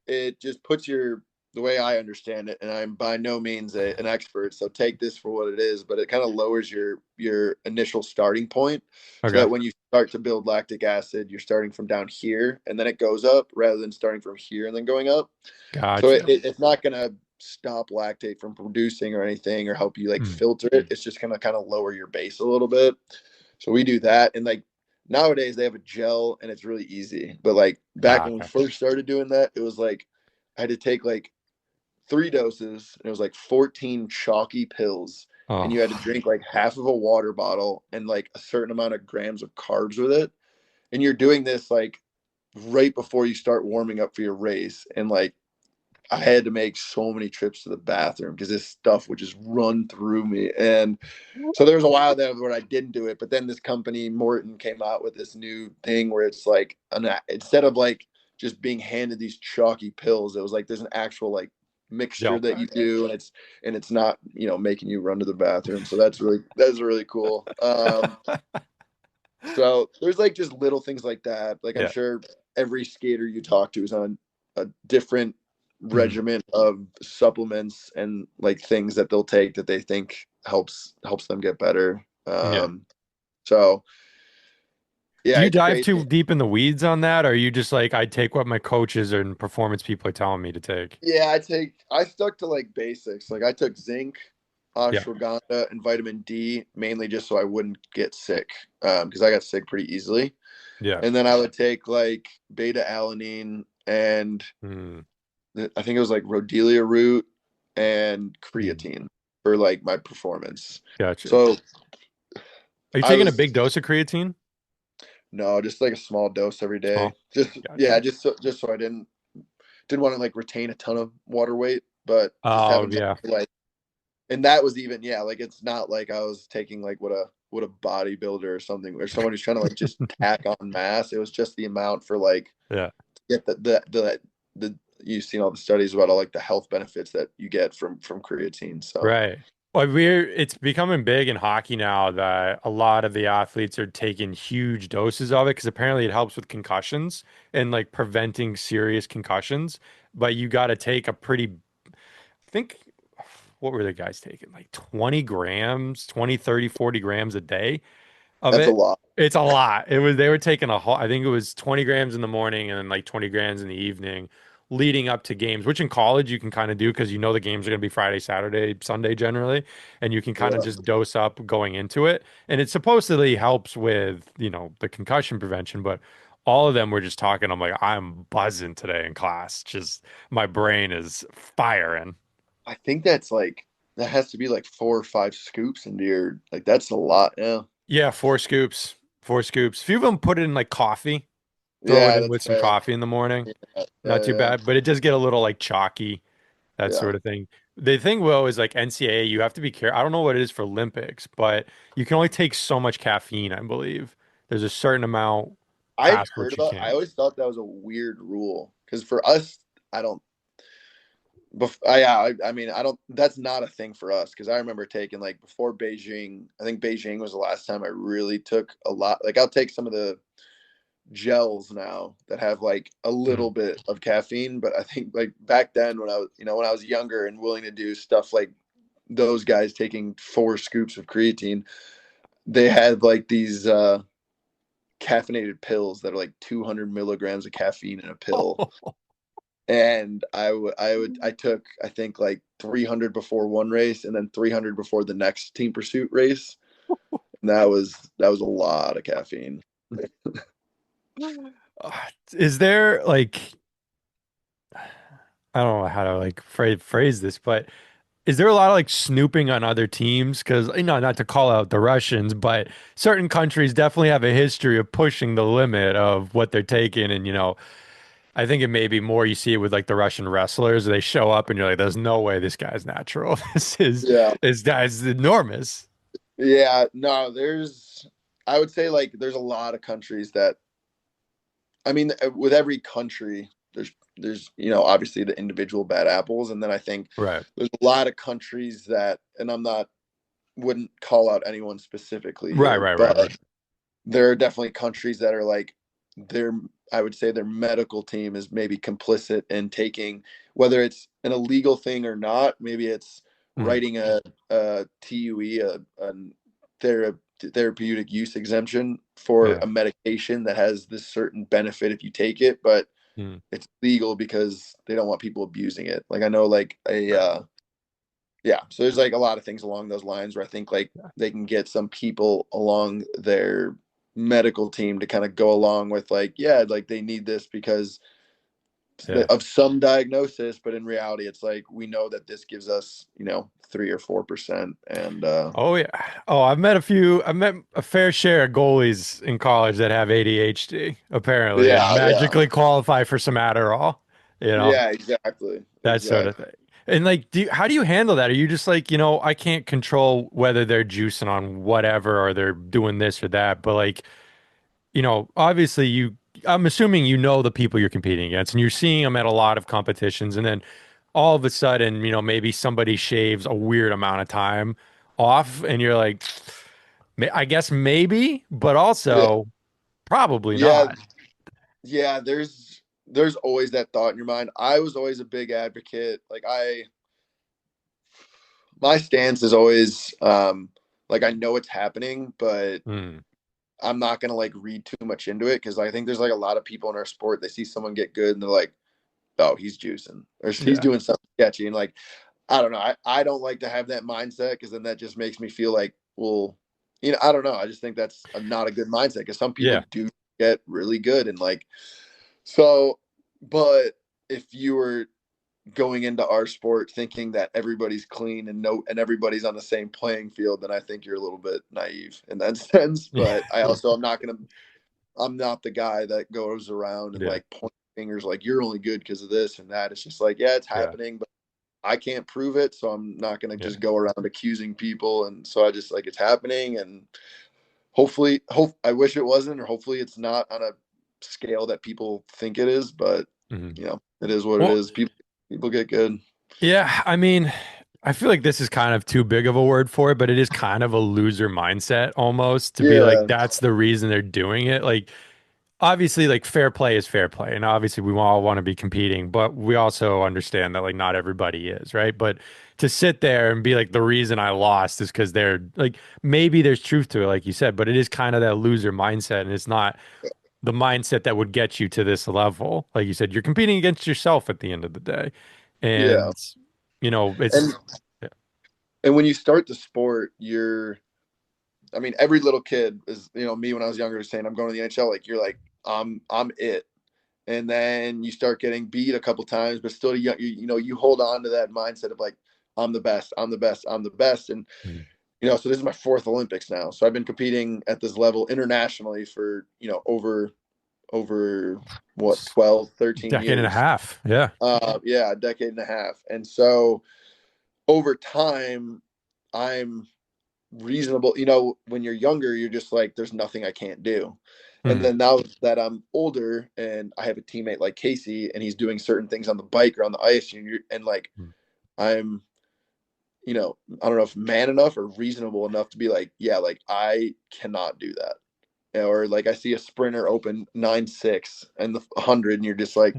It just puts your the way I understand it, and I'm by no means an expert, so take this for what it is. But it kind of lowers your initial starting point, so Okay. that when you start to build lactic acid, you're starting from down here, and then it goes up rather than starting from here and then going up. So Gotcha. it's not gonna stop lactate from producing or anything or help you like Mm. filter it. It's just gonna kind of lower your base a little bit. So we do that, and like nowadays they have a gel and it's really easy. But like back Ah, when we okay. first started doing that, it was like I had to take like 3 doses and it was like 14 chalky pills. And you had to Oh, drink like half of a water bottle and like a certain amount of grams of carbs with it. And you're doing this like right before you start warming up for your race. And like I had to make so many trips to the bathroom because this stuff would just run through me. And so there was a while there where I didn't do it, but then this company Morton came out with this new thing where it's like instead of like just being handed these chalky pills, it was like there's an actual like mixture gel that you pack. do, and it's not making you run to the bathroom. So that's really cool. So there's like just little things like that. Like I'm Yeah. sure every skater you talk to is on a different Mm. regimen of supplements and like things that they'll take that they think helps them get better. Yeah. So Do yeah, you it's dive crazy. too deep in the weeds on that? Or are you just like, I take what my coaches and performance people are telling me to take? Yeah, I stuck to like basics. Like I took zinc, Yeah. ashwagandha, and vitamin D mainly just so I wouldn't get sick. Because I got sick pretty easily. Yeah. And then I would take like beta alanine and Mm. I think it was like Rhodelia root and Mm. creatine for like my performance. Gotcha. So Are you I taking a was big dose of creatine? no, just like a small dose every day. Small. Just yeah, Gotcha. just so I didn't want to like retain a ton of water weight, but just have Oh, enough yeah. to, like, and that was even yeah, like it's not like I was taking like what a bodybuilder or something or someone who's trying to like just tack on mass. It was just the amount for like Yeah. get the you've seen all the studies about all like the health benefits that you get from creatine. So Right. Well, it's becoming big in hockey now that a lot of the athletes are taking huge doses of it because apparently it helps with concussions and like preventing serious concussions. But you got to take a I think, what were the guys taking? Like 20 grams, 20, 30, 40 grams a day of that's a it. lot. It's a lot. They were taking I think it was 20 grams in the morning and then like 20 grams in the evening, leading up to games, which in college you can kind of do because you know the games are going to be Friday, Saturday, Sunday generally, and you can kind of Yeah. just dose up going into it. And it supposedly helps with, the concussion prevention, but all of them were just talking. I'm like, I'm buzzing today in class. Just my brain is firing. I think that has to be like 4 or 5 scoops into your like that's a lot. Yeah. Yeah, 4 scoops, 4 scoops. A few of them put it in like coffee, throw it Yeah, in that's with some fair. coffee in the morning. Yeah, Not too yeah, bad, but it does get a little like chalky, that yeah. sort of thing. The thing, Will, is like NCAA, you have to be careful. I don't know what it is for Olympics, but you can only take so much caffeine, I believe. There's a certain amount I've past heard which you about. I can't. always thought that was a weird rule because for us, I don't. Yeah, I mean, I don't. That's not a thing for us because I remember taking like before Beijing. I think Beijing was the last time I really took a lot. Like I'll take some of the gels now that have like a little Mm. bit of caffeine, but I think like back then when I was, when I was younger and willing to do stuff like those guys taking 4 scoops of creatine, they had like these caffeinated pills that are like 200 milligrams of caffeine in a pill. And I took, I think like 300 before one race and then 300 before the next team pursuit race. And that was a lot of caffeine. Uh, Is there like, I don't know how to like phrase this, but is there a lot of like snooping on other teams? Because, not to call out the Russians, but certain countries definitely have a history of pushing the limit of what they're taking. And, I think it may be more you see it with like the Russian wrestlers. They show up and you're like, there's no way this guy's natural. Yeah. This guy's enormous. Yeah, no, I would say like there's a lot of countries that, I mean, with every country, there's obviously the individual bad apples, and then I think Right. there's a lot of countries that, and wouldn't call out anyone specifically Right, here, right, right, but right. there are definitely countries that are like their, I would say their medical team is maybe complicit in taking, whether it's an illegal thing or not. Maybe it's Mhm. writing a TUE, a therapeutic use exemption for Yeah. a medication that has this certain benefit if you take it, but Mhm. it's legal because they don't want people abusing it. Like I know like Right. yeah, so there's like a lot of things along those lines where I think like Yeah. they can get some people along their medical team to kind of go along with like, yeah, like they need this because Yeah. of some diagnosis, but in reality it's like we know that this gives us 3 or 4%. And Oh yeah. Oh, I've met a fair share of goalies in college that have ADHD, apparently, and yeah, yeah, magically qualify for some Adderall, yeah, exactly, that sort of exactly. thing. And like, how do you handle that? Are you just like, I can't control whether they're juicing on whatever or they're doing this or that, but like, obviously I'm assuming the people you're competing against and you're seeing them at a lot of competitions, and then all of a sudden, maybe somebody shaves a weird amount of time off and you're like, I guess maybe, but Yeah, also probably yeah, not. yeah. There's always that thought in your mind. I was always a big advocate. Like my stance is always like I know it's happening, but Mm, I'm not gonna like read too much into it because I think there's like a lot of people in our sport, they see someone get good and they're like, oh, he's juicing or he's yeah. doing something sketchy. And like, I don't know. I don't like to have that mindset because then that just makes me feel like, well, I don't know. I just think that's not a good mindset because some people Yeah. do get really good and like, so, but if you were going into our sport thinking that everybody's clean and no and everybody's on the same playing field, then I think you're a little bit naive in that sense. But I also I'm not the guy that goes around and Yeah. like point fingers like you're only good because of this and that. It's just like, yeah, it's Yeah. happening, but I can't prove it, so I'm not gonna Yeah. just go around accusing people. And so I just like it's happening, and hope I wish it wasn't, or hopefully it's not on a scale that people think it is. But Hmm. it is what it Well, is. People get good. yeah, I mean, I feel like this is kind of too big of a word for it, but it is kind of a loser mindset almost to be like, Yeah, that's the reason they're doing it. Like, obviously, like fair play is fair play. And obviously, we all want to be competing, but we also understand that like not everybody is, right? But to sit there and be like, the reason I lost is because they're like, maybe there's truth to it, like you said, but it is kind of that loser mindset. And it's not the mindset that would get you to this level. Like you said, you're competing against yourself at the end of the day. Yeah. And, And it's, and when you start the sport, I mean, every little kid is, me when I was younger saying I'm going to the NHL, like you're like, I'm it. And then you start getting beat a couple times, but still you hold on to that mindset of like, I'm the best, I'm the best, I'm the best. And Mhm. so this is my fourth Olympics now. So I've been competing at this level internationally for, over what, It's 12, 13 decade and a years. half. Yeah. Yeah, a decade and a half. And so over time, I'm reasonable. When you're younger, you're just like, there's nothing I can't do. And Mhm. then now that I'm older and I have a teammate like Casey and he's doing certain things on the bike or on the ice, and like I'm, I don't know if man enough or reasonable enough to be like, yeah, like I cannot do that. Or like I see a sprinter open 9.6 and the 100, and you're just like,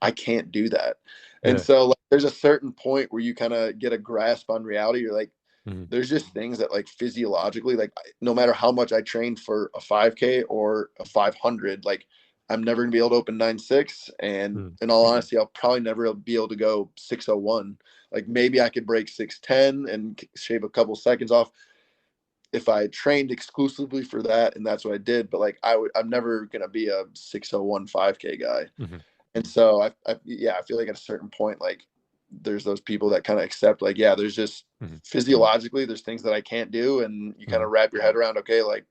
I can't do that. And Yeah. so like, there's a certain point where you kind of get a grasp on reality. You're like, Mhm. there's just things that like physiologically, like no matter how much I trained for a 5K or a 500, like I'm never gonna be able to open 9.6. And Mhm. in all honesty, I'll probably never be able to go 6:01. Like maybe I could break 6:10 and shave a couple seconds off if I trained exclusively for that, and that's what I did. But like I'm never gonna be a 6:01 5K guy. Mhm. And so yeah, I feel like at a certain point, like there's those people that kind of accept, like, yeah, there's just Mhm. physiologically, there's things that I can't do, and you kind Mhm. of wrap your head around, okay, like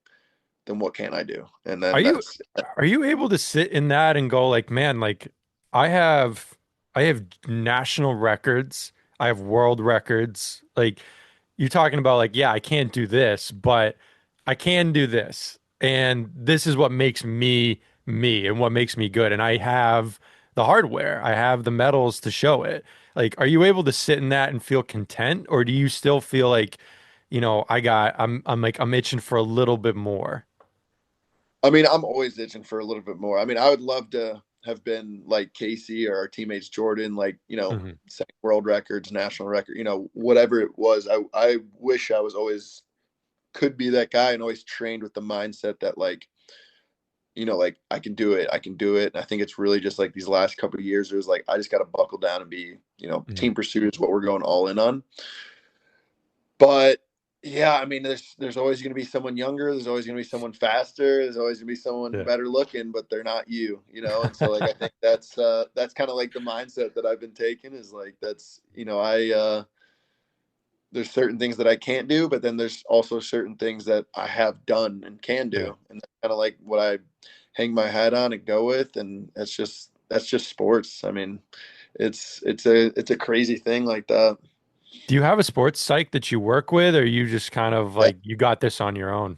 then what can I do? And Are then you that's are you able to sit in that and go like, man, like I have I have national records, I have world records. Like you're talking about like, yeah, I can't do this, but I can do this. And this is what makes me me and what makes me good. And I have the hardware. I have the medals to show it. Like, are you able to sit in that and feel content, or do you still feel like, I'm itching for a little bit more? I mean, I'm always itching for a little bit more. I mean, I would love to have been like Casey or our teammates Jordan, like, Hmm. setting world records, national record, whatever it was. I wish I was always could be that guy and always trained with the mindset that like, like I can do it, I can do it. And I think it's really just like these last couple of years, it was like I just got to buckle down and be, Hmm. team pursuit is what we're going all in on. But yeah, I mean, there's always going to be someone younger, there's always going to be someone faster, there's always going to be someone Yeah. better looking, but they're not you. And so like I think that's kind of like the mindset that I've been taking is like that's I there's certain things that I can't do, but then there's also certain things that I have done and can Yeah. do, and that's kind of like what I hang my hat on and go with, and that's just sports. I mean, it's a crazy thing like that. Do you have a sports psych that you work with, or you just kind of Yeah. like you got this on your own?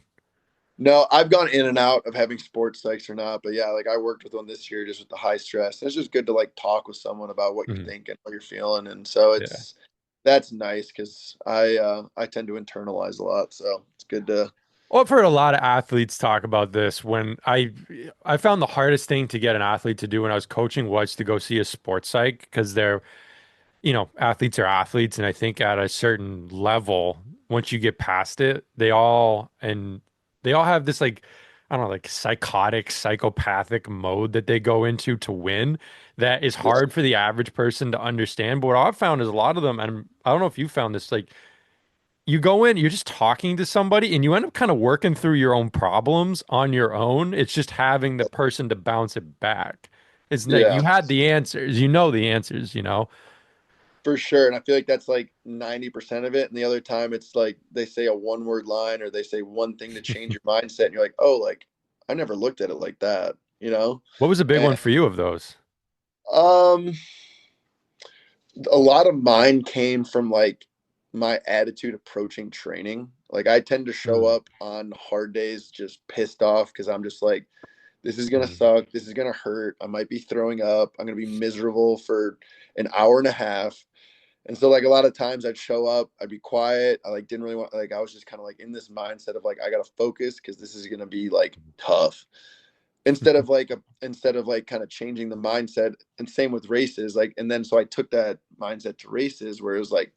No, I've gone in and out of having sports psychs or not, but yeah, like I worked with one this year just with the high stress. It's just good to like talk with someone about what you're Hmm. thinking, what you're feeling, and so Yeah. that's nice because I tend to internalize a lot, so it's good to. Well, I've heard a lot of athletes talk about this. When I found the hardest thing to get an athlete to do when I was coaching was to go see a sports psych because they're, athletes are athletes, and I think at a certain level, once you get past it, they all have this like, I don't know, like psychotic, psychopathic mode that they go into to win that is Yeah, hard for the average person to understand. But what I've found is a lot of them, and I don't know if you found this, like you go in, you're just talking to somebody, and you end up kind of working through your own problems on your own. It's just having the person to bounce it back. It's like yeah, you had the answers, the answers. for sure. And I feel like that's like 90% of it. And the other time it's like they say a one word line or they say one thing to change your mindset. And you're like, oh, like I never looked at it like that. What was a big And one for you of those? um, a lot of mine came from like my attitude approaching training. Like I tend to show Mm, up on hard days just pissed off because I'm just like, this is gonna mm, suck. This is gonna hurt. I might be throwing up. I'm gonna be miserable for an hour and a half. And so like a lot of times I'd show up, I'd be quiet. I like didn't really want like I was just kind of like in this mindset of like I gotta focus because this is gonna be like tough. Instead of like kind of changing the mindset, and same with races, like and then so I took that mindset to races where it was like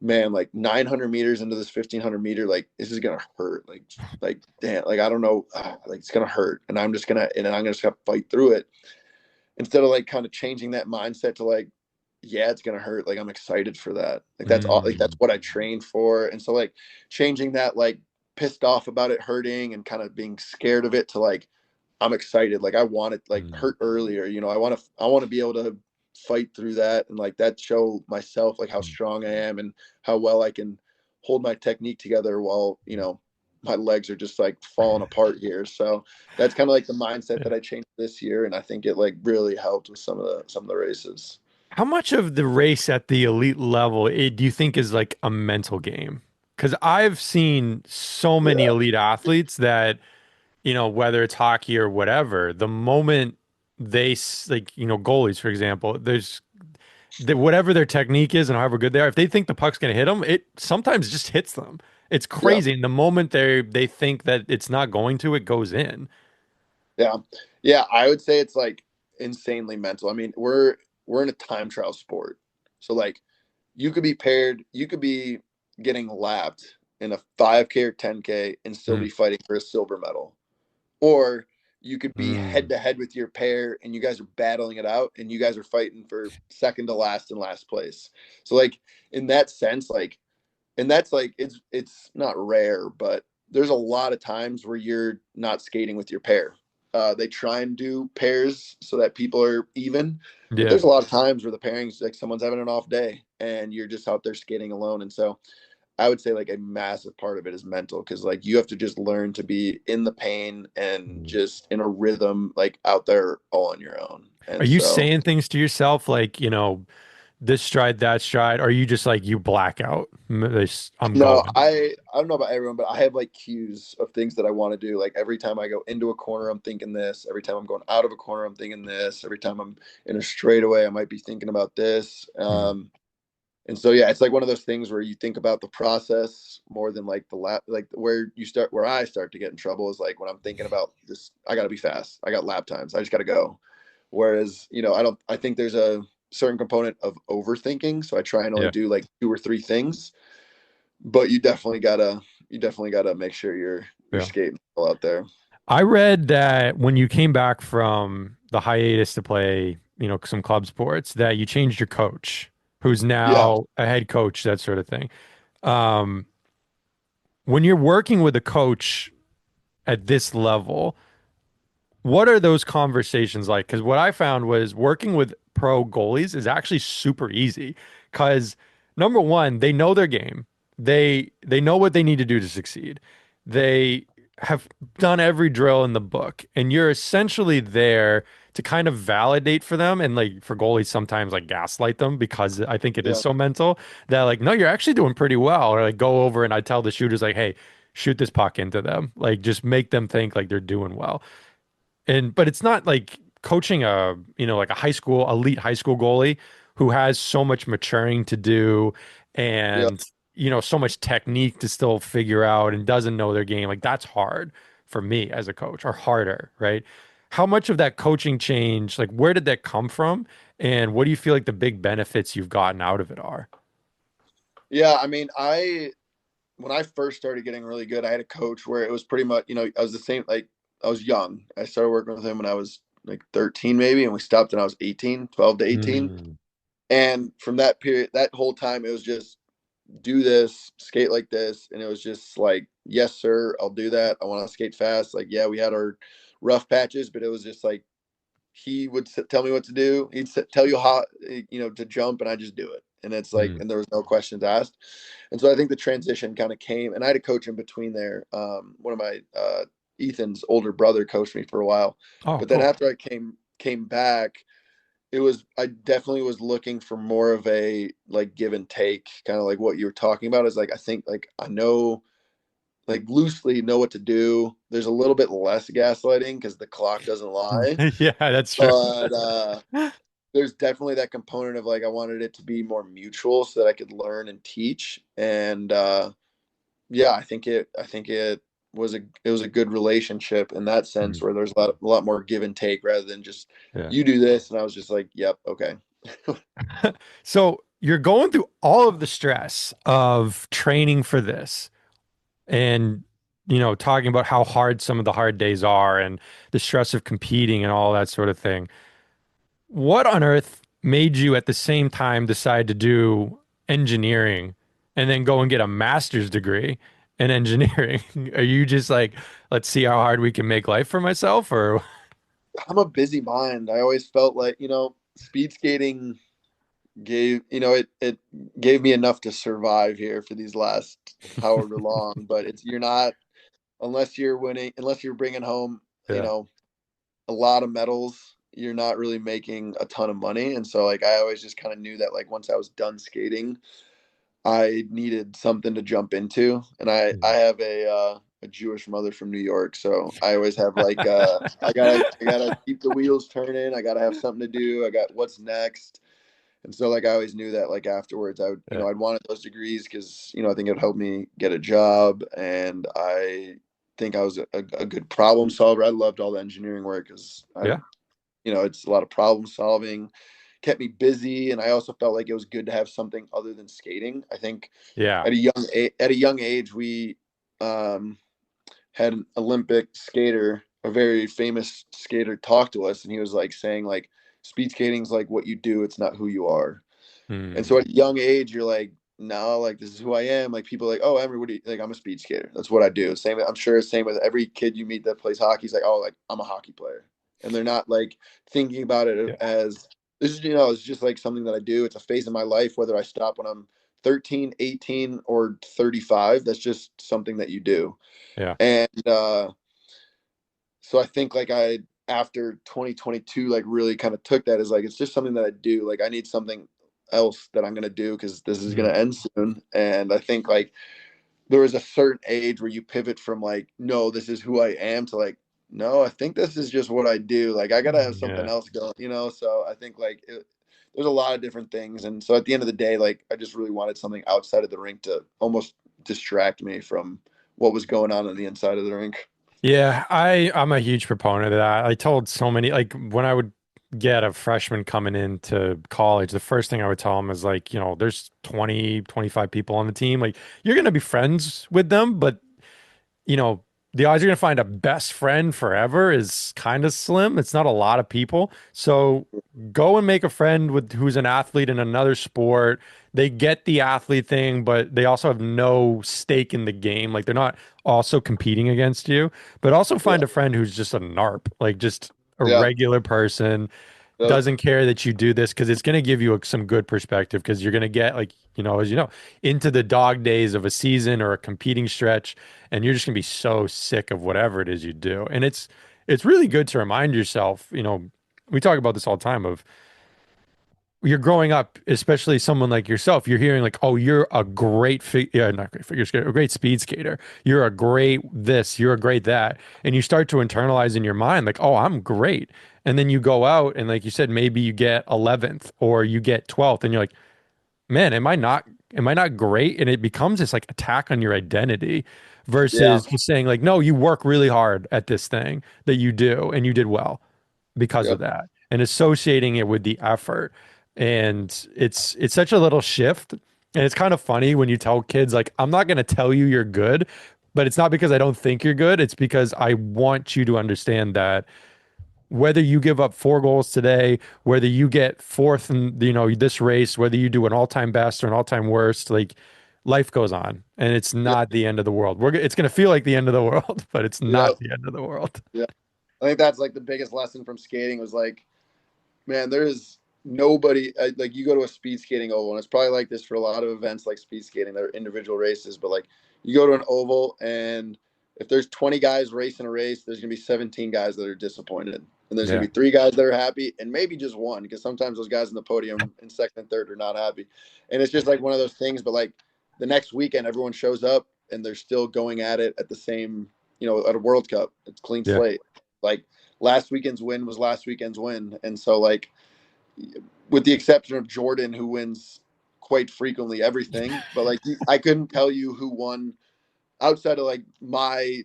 man, like 900 meters into this 1500-meter, like this is gonna hurt. Like damn, like I don't know, like it's gonna hurt, and I'm just gonna fight through it instead of like kind of changing that mindset to like, yeah, it's gonna hurt. Like I'm excited for that. Like that's all. Like that's Mm, what I trained for, and so like changing that like pissed off about it hurting and kind of being scared of it to like I'm excited. Like I want it like mm, hurt earlier. I want to be able to fight through that and like that show myself like how mm, strong I am and how well I can hold my technique together while my legs are just like falling apart here. So that's kind of like the mindset yeah. that I changed this year, and I think it like really helped with some of the races. How much of the race at the elite level do you think is like a mental game? Because I've seen so many Yeah, elite athletes that, whether it's hockey or whatever, the moment like, goalies, for example, whatever their technique is and however good they are, if they think the puck's going to hit them, it sometimes just hits them. It's yeah, crazy. And the moment they think that it's not going to, it goes in. yeah, yeah. I would say it's like insanely mental. I mean, we're in a time trial sport, so like you could be getting lapped in a 5K or 10K and still Mm, be fighting for a silver medal, or you could be head mm, to head with your pair and you guys are battling it out and you guys are fighting for second to last and last place. So like in that sense, like, and that's like it's not rare, but there's a lot of times where you're not skating with your pair. They try and do pairs so that people are even, but yeah. there's a lot of times where the pairings like someone's having an off day and you're just out there skating alone. And so I would say like a massive part of it is mental because like you have to just learn to be in the pain and Mm. just in a rhythm, like out there all on your own. Are And you so saying things to yourself like, this stride, that stride? Or are you just like you black out? I'm no, going. I don't know about everyone, but I have like cues of things that I want to do. Like every time I go into a corner, I'm thinking this. Every time I'm going out of a corner, I'm thinking this. Every time I'm in a straightaway, I might be thinking about this. Mm. And so yeah, it's like one of those things where you think about the process more than like the lap. Like where I start to get in trouble is like when I'm thinking about this. I got to be fast. I got lap times. I just got to go. Whereas I don't. I think there's a certain component of overthinking. So I try and only Yeah. do like two or three things, but you definitely gotta make sure you're Yeah. skating well out there. I read that when you came back from the hiatus to play, some club sports, that you changed your coach, who's Yeah, now a head coach, that sort of thing. Um, when you're working with a coach at this level, what are those conversations like? Because what I found was working with pro goalies is actually super easy. Because number one, they know their game. They know what they need to do to succeed. They have done every drill in the book, and you're essentially there to kind of validate for them. And like for goalies, sometimes like gaslight them because I think it is yeah, so mental that like, no, you're actually doing pretty well. Or like go over and I tell the shooters like, hey, shoot this puck into them. Like just make them think like they're doing well. But it's not like coaching like a elite high school goalie who has so much maturing to do yeah, and, so much technique to still figure out and doesn't know their game. Like that's hard for me as a coach or harder, right? How much of that coaching change, like where did that come from? And what do you feel like the big benefits you've gotten out of it are? yeah. I mean, I when I first started getting really good, I had a coach where it was pretty much I was the same. Like I was young. I started working with him when I was like 13 maybe, and we stopped when I was 18, 12 to 18. Mm, And from that period, that whole time, it was just do this, skate like this, and it was just like, yes, sir, I'll do that. I want to skate fast. Like, yeah, we had our rough patches, but it was just like he would tell me what to do. He'd tell you how to jump, and I just do it. And it's like, mm. and there was no questions asked. And so I think the transition kind of came, and I had a coach in between there. One of my Ethan's older brother coached me for a while, Oh, but then cool. after I came back, I definitely was looking for more of a like give and take, kind of like what you were talking about. Is like I think like I know like loosely know what to do. There's a little bit less gaslighting because the clock doesn't lie, Yeah, that's true. but there's definitely that component of like I wanted it to be more mutual so that I could learn and teach. And yeah, I think it was a good relationship in that sense Mm. where there's a lot more give and take rather than just Yeah. you do this and I was just like, yep, okay. So you're going through all of the stress of training for this and talking about how hard some of the hard days are and the stress of competing and all that sort of thing. What on earth made you at the same time decide to do engineering and then go and get a master's degree in engineering? Are you just like, let's see how hard we can make life for myself, or I'm a busy mind. I always felt like, speed skating gave, it gave me enough to survive here for these last however long, but you're not, unless you're winning, unless you're bringing home, yeah. a lot of medals, you're not really making a ton of money. And so like I always just kind of knew that like once I was done skating, I needed something to jump into. And I Mm. have a Jewish mother from New York, so I always have like I gotta keep the wheels turning. I gotta have something to do. I got what's next. And so like I always knew that like afterwards I would, Yeah. I'd wanted those degrees because, I think it would help me get a job. And I think I was a good problem solver. I loved all the engineering work because Yeah. it's a lot of problem solving, kept me busy. And I also felt like it was good to have something other than skating. I think Yeah. at a young age, we um, had an Olympic skater, a very famous skater, talk to us, and he was like saying like speed skating's like what you do, it's not who you are. And Mm. so at a young age, you're like, no, like this is who I am. Like people are like, oh, everybody, like I'm a speed skater. That's what I do. Same, I'm sure same with every kid you meet that plays hockey. He's like, oh, like I'm a hockey player, and they're not like thinking about it Yeah. as this is, it's just like something that I do. It's a phase of my life, whether I stop when I'm 13, 18, or 35. That's just something that you do. Yeah. And so I think like I after 2022 like really kind of took that as like it's just something that I do. Like I need something else that I'm gonna do because this is Mm. gonna end soon. And I think like there was a certain age where you pivot from like no, this is who I am to like no, I think this is just what I do. Like I gotta have something Yeah. else going. So I think like there's a lot of different things. And so at the end of the day, like I just really wanted something outside of the rink to almost distract me from what was going on the inside of the rink. Yeah, I'm a huge proponent of that. I told so many, like when I would get a freshman coming into college, the first thing I would tell them is like, there's 20, 25 people on the team. Like you're going to be friends with them, but you know, the odds you're going to find a best friend forever is kind of slim. It's not a lot of people. So go and make a friend with who's an athlete in another sport. They get the athlete thing, but they also have no stake in the game. Like they're not also competing against you, but also Yeah. find a friend who's just a narp, like just a Yeah. regular person, Yep. doesn't care that you do this because it's going to give you some good perspective because you're going to get like as into the dog days of a season or a competing stretch, and you're just going to be so sick of whatever it is you do. And it's really good to remind yourself, we talk about this all the time of you're growing up, especially someone like yourself, you're hearing like, oh, you're a great yeah, not great figure skater, a great speed skater. You're a great this, you're a great that. And you start to internalize in your mind, like, oh, I'm great. And then you go out and like you said, maybe you get 11th or you get 12th, and you're like, man, am I not great? And it becomes this like attack on your identity Yeah. versus just saying, like, no, you work really hard at this thing that you do and you did well because of Yep. that, and associating it with the effort. And it's such a little shift. And it's kind of funny when you tell kids like, I'm not going to tell you you're good, but it's not because I don't think you're good. It's because I want you to understand that whether you give up 4 goals today, whether you get fourth in this race, whether you do an all-time best or an all-time worst, like life goes on and it's Yep. not the end of the world. It's going to feel like the end of the world, but it's not Yep. the end of the world. Yeah. I think that's like the biggest lesson from skating was like, man, there is nobody like you go to a speed skating oval, and it's probably like this for a lot of events like speed skating. They're individual races, but like you go to an oval, and if there's 20 guys racing a race, there's gonna be 17 guys that are disappointed, and there's gonna Yeah. be 3 guys that are happy, and maybe just one because sometimes those guys in the podium in second and third are not happy, and it's just like one of those things. But like the next weekend, everyone shows up and they're still going at it at the same, at a World Cup. It's clean Yeah. slate. Like last weekend's win was last weekend's win, and so like with the exception of Jordan, who wins quite frequently everything. But like, I couldn't tell you who won outside of like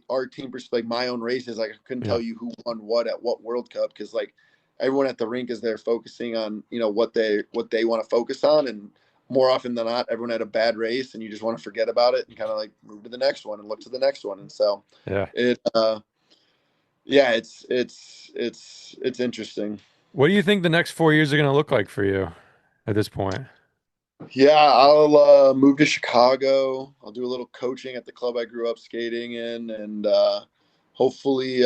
our team, like my own races. Like, I couldn't Yeah. tell you who won what at what World Cup because like everyone at the rink is there focusing on what they want to focus on, and more often than not, everyone had a bad race and you just want to forget about it and kind of like move to the next one and look to the next one. And so Yeah. it, yeah, it's interesting. What do you think the next 4 years are going to look like for you at this point? Yeah, I'll move to Chicago. I'll do a little coaching at the club I grew up skating in, and hopefully,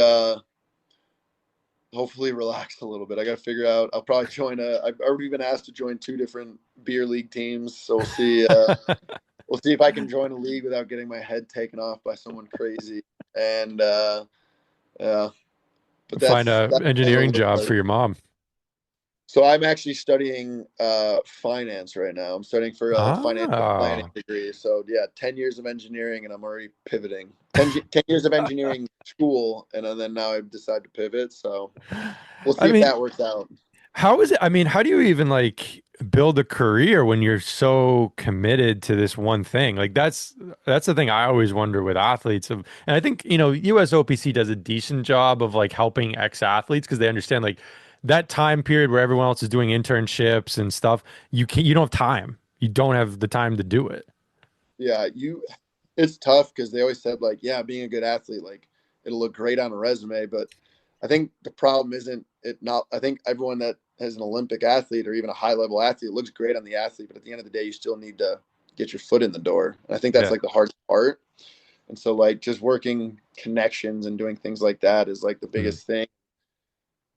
hopefully relax a little bit. I got to figure out. I'll probably join a. I've already been asked to join two different beer league teams, so we'll see. We'll see if I can join a league without getting my head taken off by someone crazy. And yeah, but Find a that's what it'll engineering look job like. for your mom. So I'm actually studying finance right now. I'm studying for a financial planning Oh, degree. So yeah, 10 years of engineering and I'm already pivoting. 10 years of engineering school and then now I've decided to pivot. So we'll I see if mean, that works out. how is it? I mean, how do you even like build a career when you're so committed to this one thing? Like that's the thing I always wonder with athletes of, and I think, USOPC does a decent job of like helping ex-athletes because they understand like that time period where everyone else is doing internships and stuff, you don't have time. You don't have the time to do it. Yeah, it's tough because they always said like, yeah, being a good athlete, like it'll look great on a resume, but I think the problem isn't it not. I think everyone that has an Olympic athlete or even a high level athlete looks great on the athlete, but at the end of the day, you still need to get your foot in the door. And I think that's Yeah. like the hardest part. And so like just working connections and doing things like that is like the Mm. biggest thing.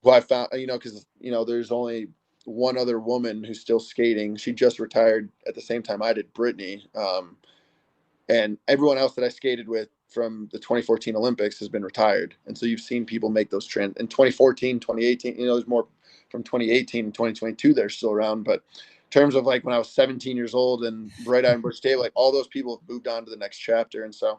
Who I found, because there's only one other woman who's still skating. She just retired at the same time I did, Brittany. And everyone else that I skated with from the 2014 Olympics has been retired. And so you've seen people make those trends in 2014, 2018, there's more from 2018 and 2022 that are still around. But in terms of like when I was 17 years old and Bright Eye and Bush State, like all those people have moved on to the next chapter. And so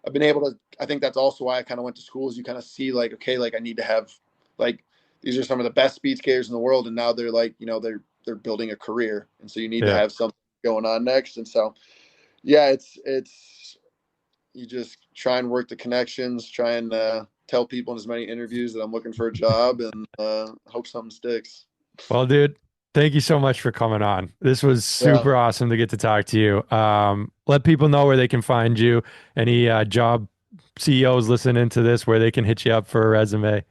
I've been able to, I think that's also why I kind of went to schools. You kind of see like, okay, like I need to have like, these are some of the best speed skaters in the world. And now they're like, they're building a career. And so you need to Yeah. have something going on next. And so, yeah, it's you just try and work the connections, try and tell people in as many interviews that I'm looking for a job, and hope something sticks. Well, dude, thank you so much for coming on. This was Yeah, super awesome to get to talk to you. Let people know where they can find you. Any job CEOs listening to this, where they can hit you up for a resume.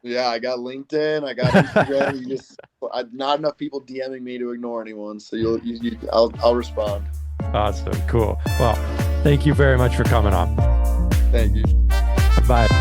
yeah. I got LinkedIn, I got Instagram. Not enough people DMing me to ignore anyone, so I'll respond. Awesome. Cool. Well, thank you very much for coming on. Thank you. Bye.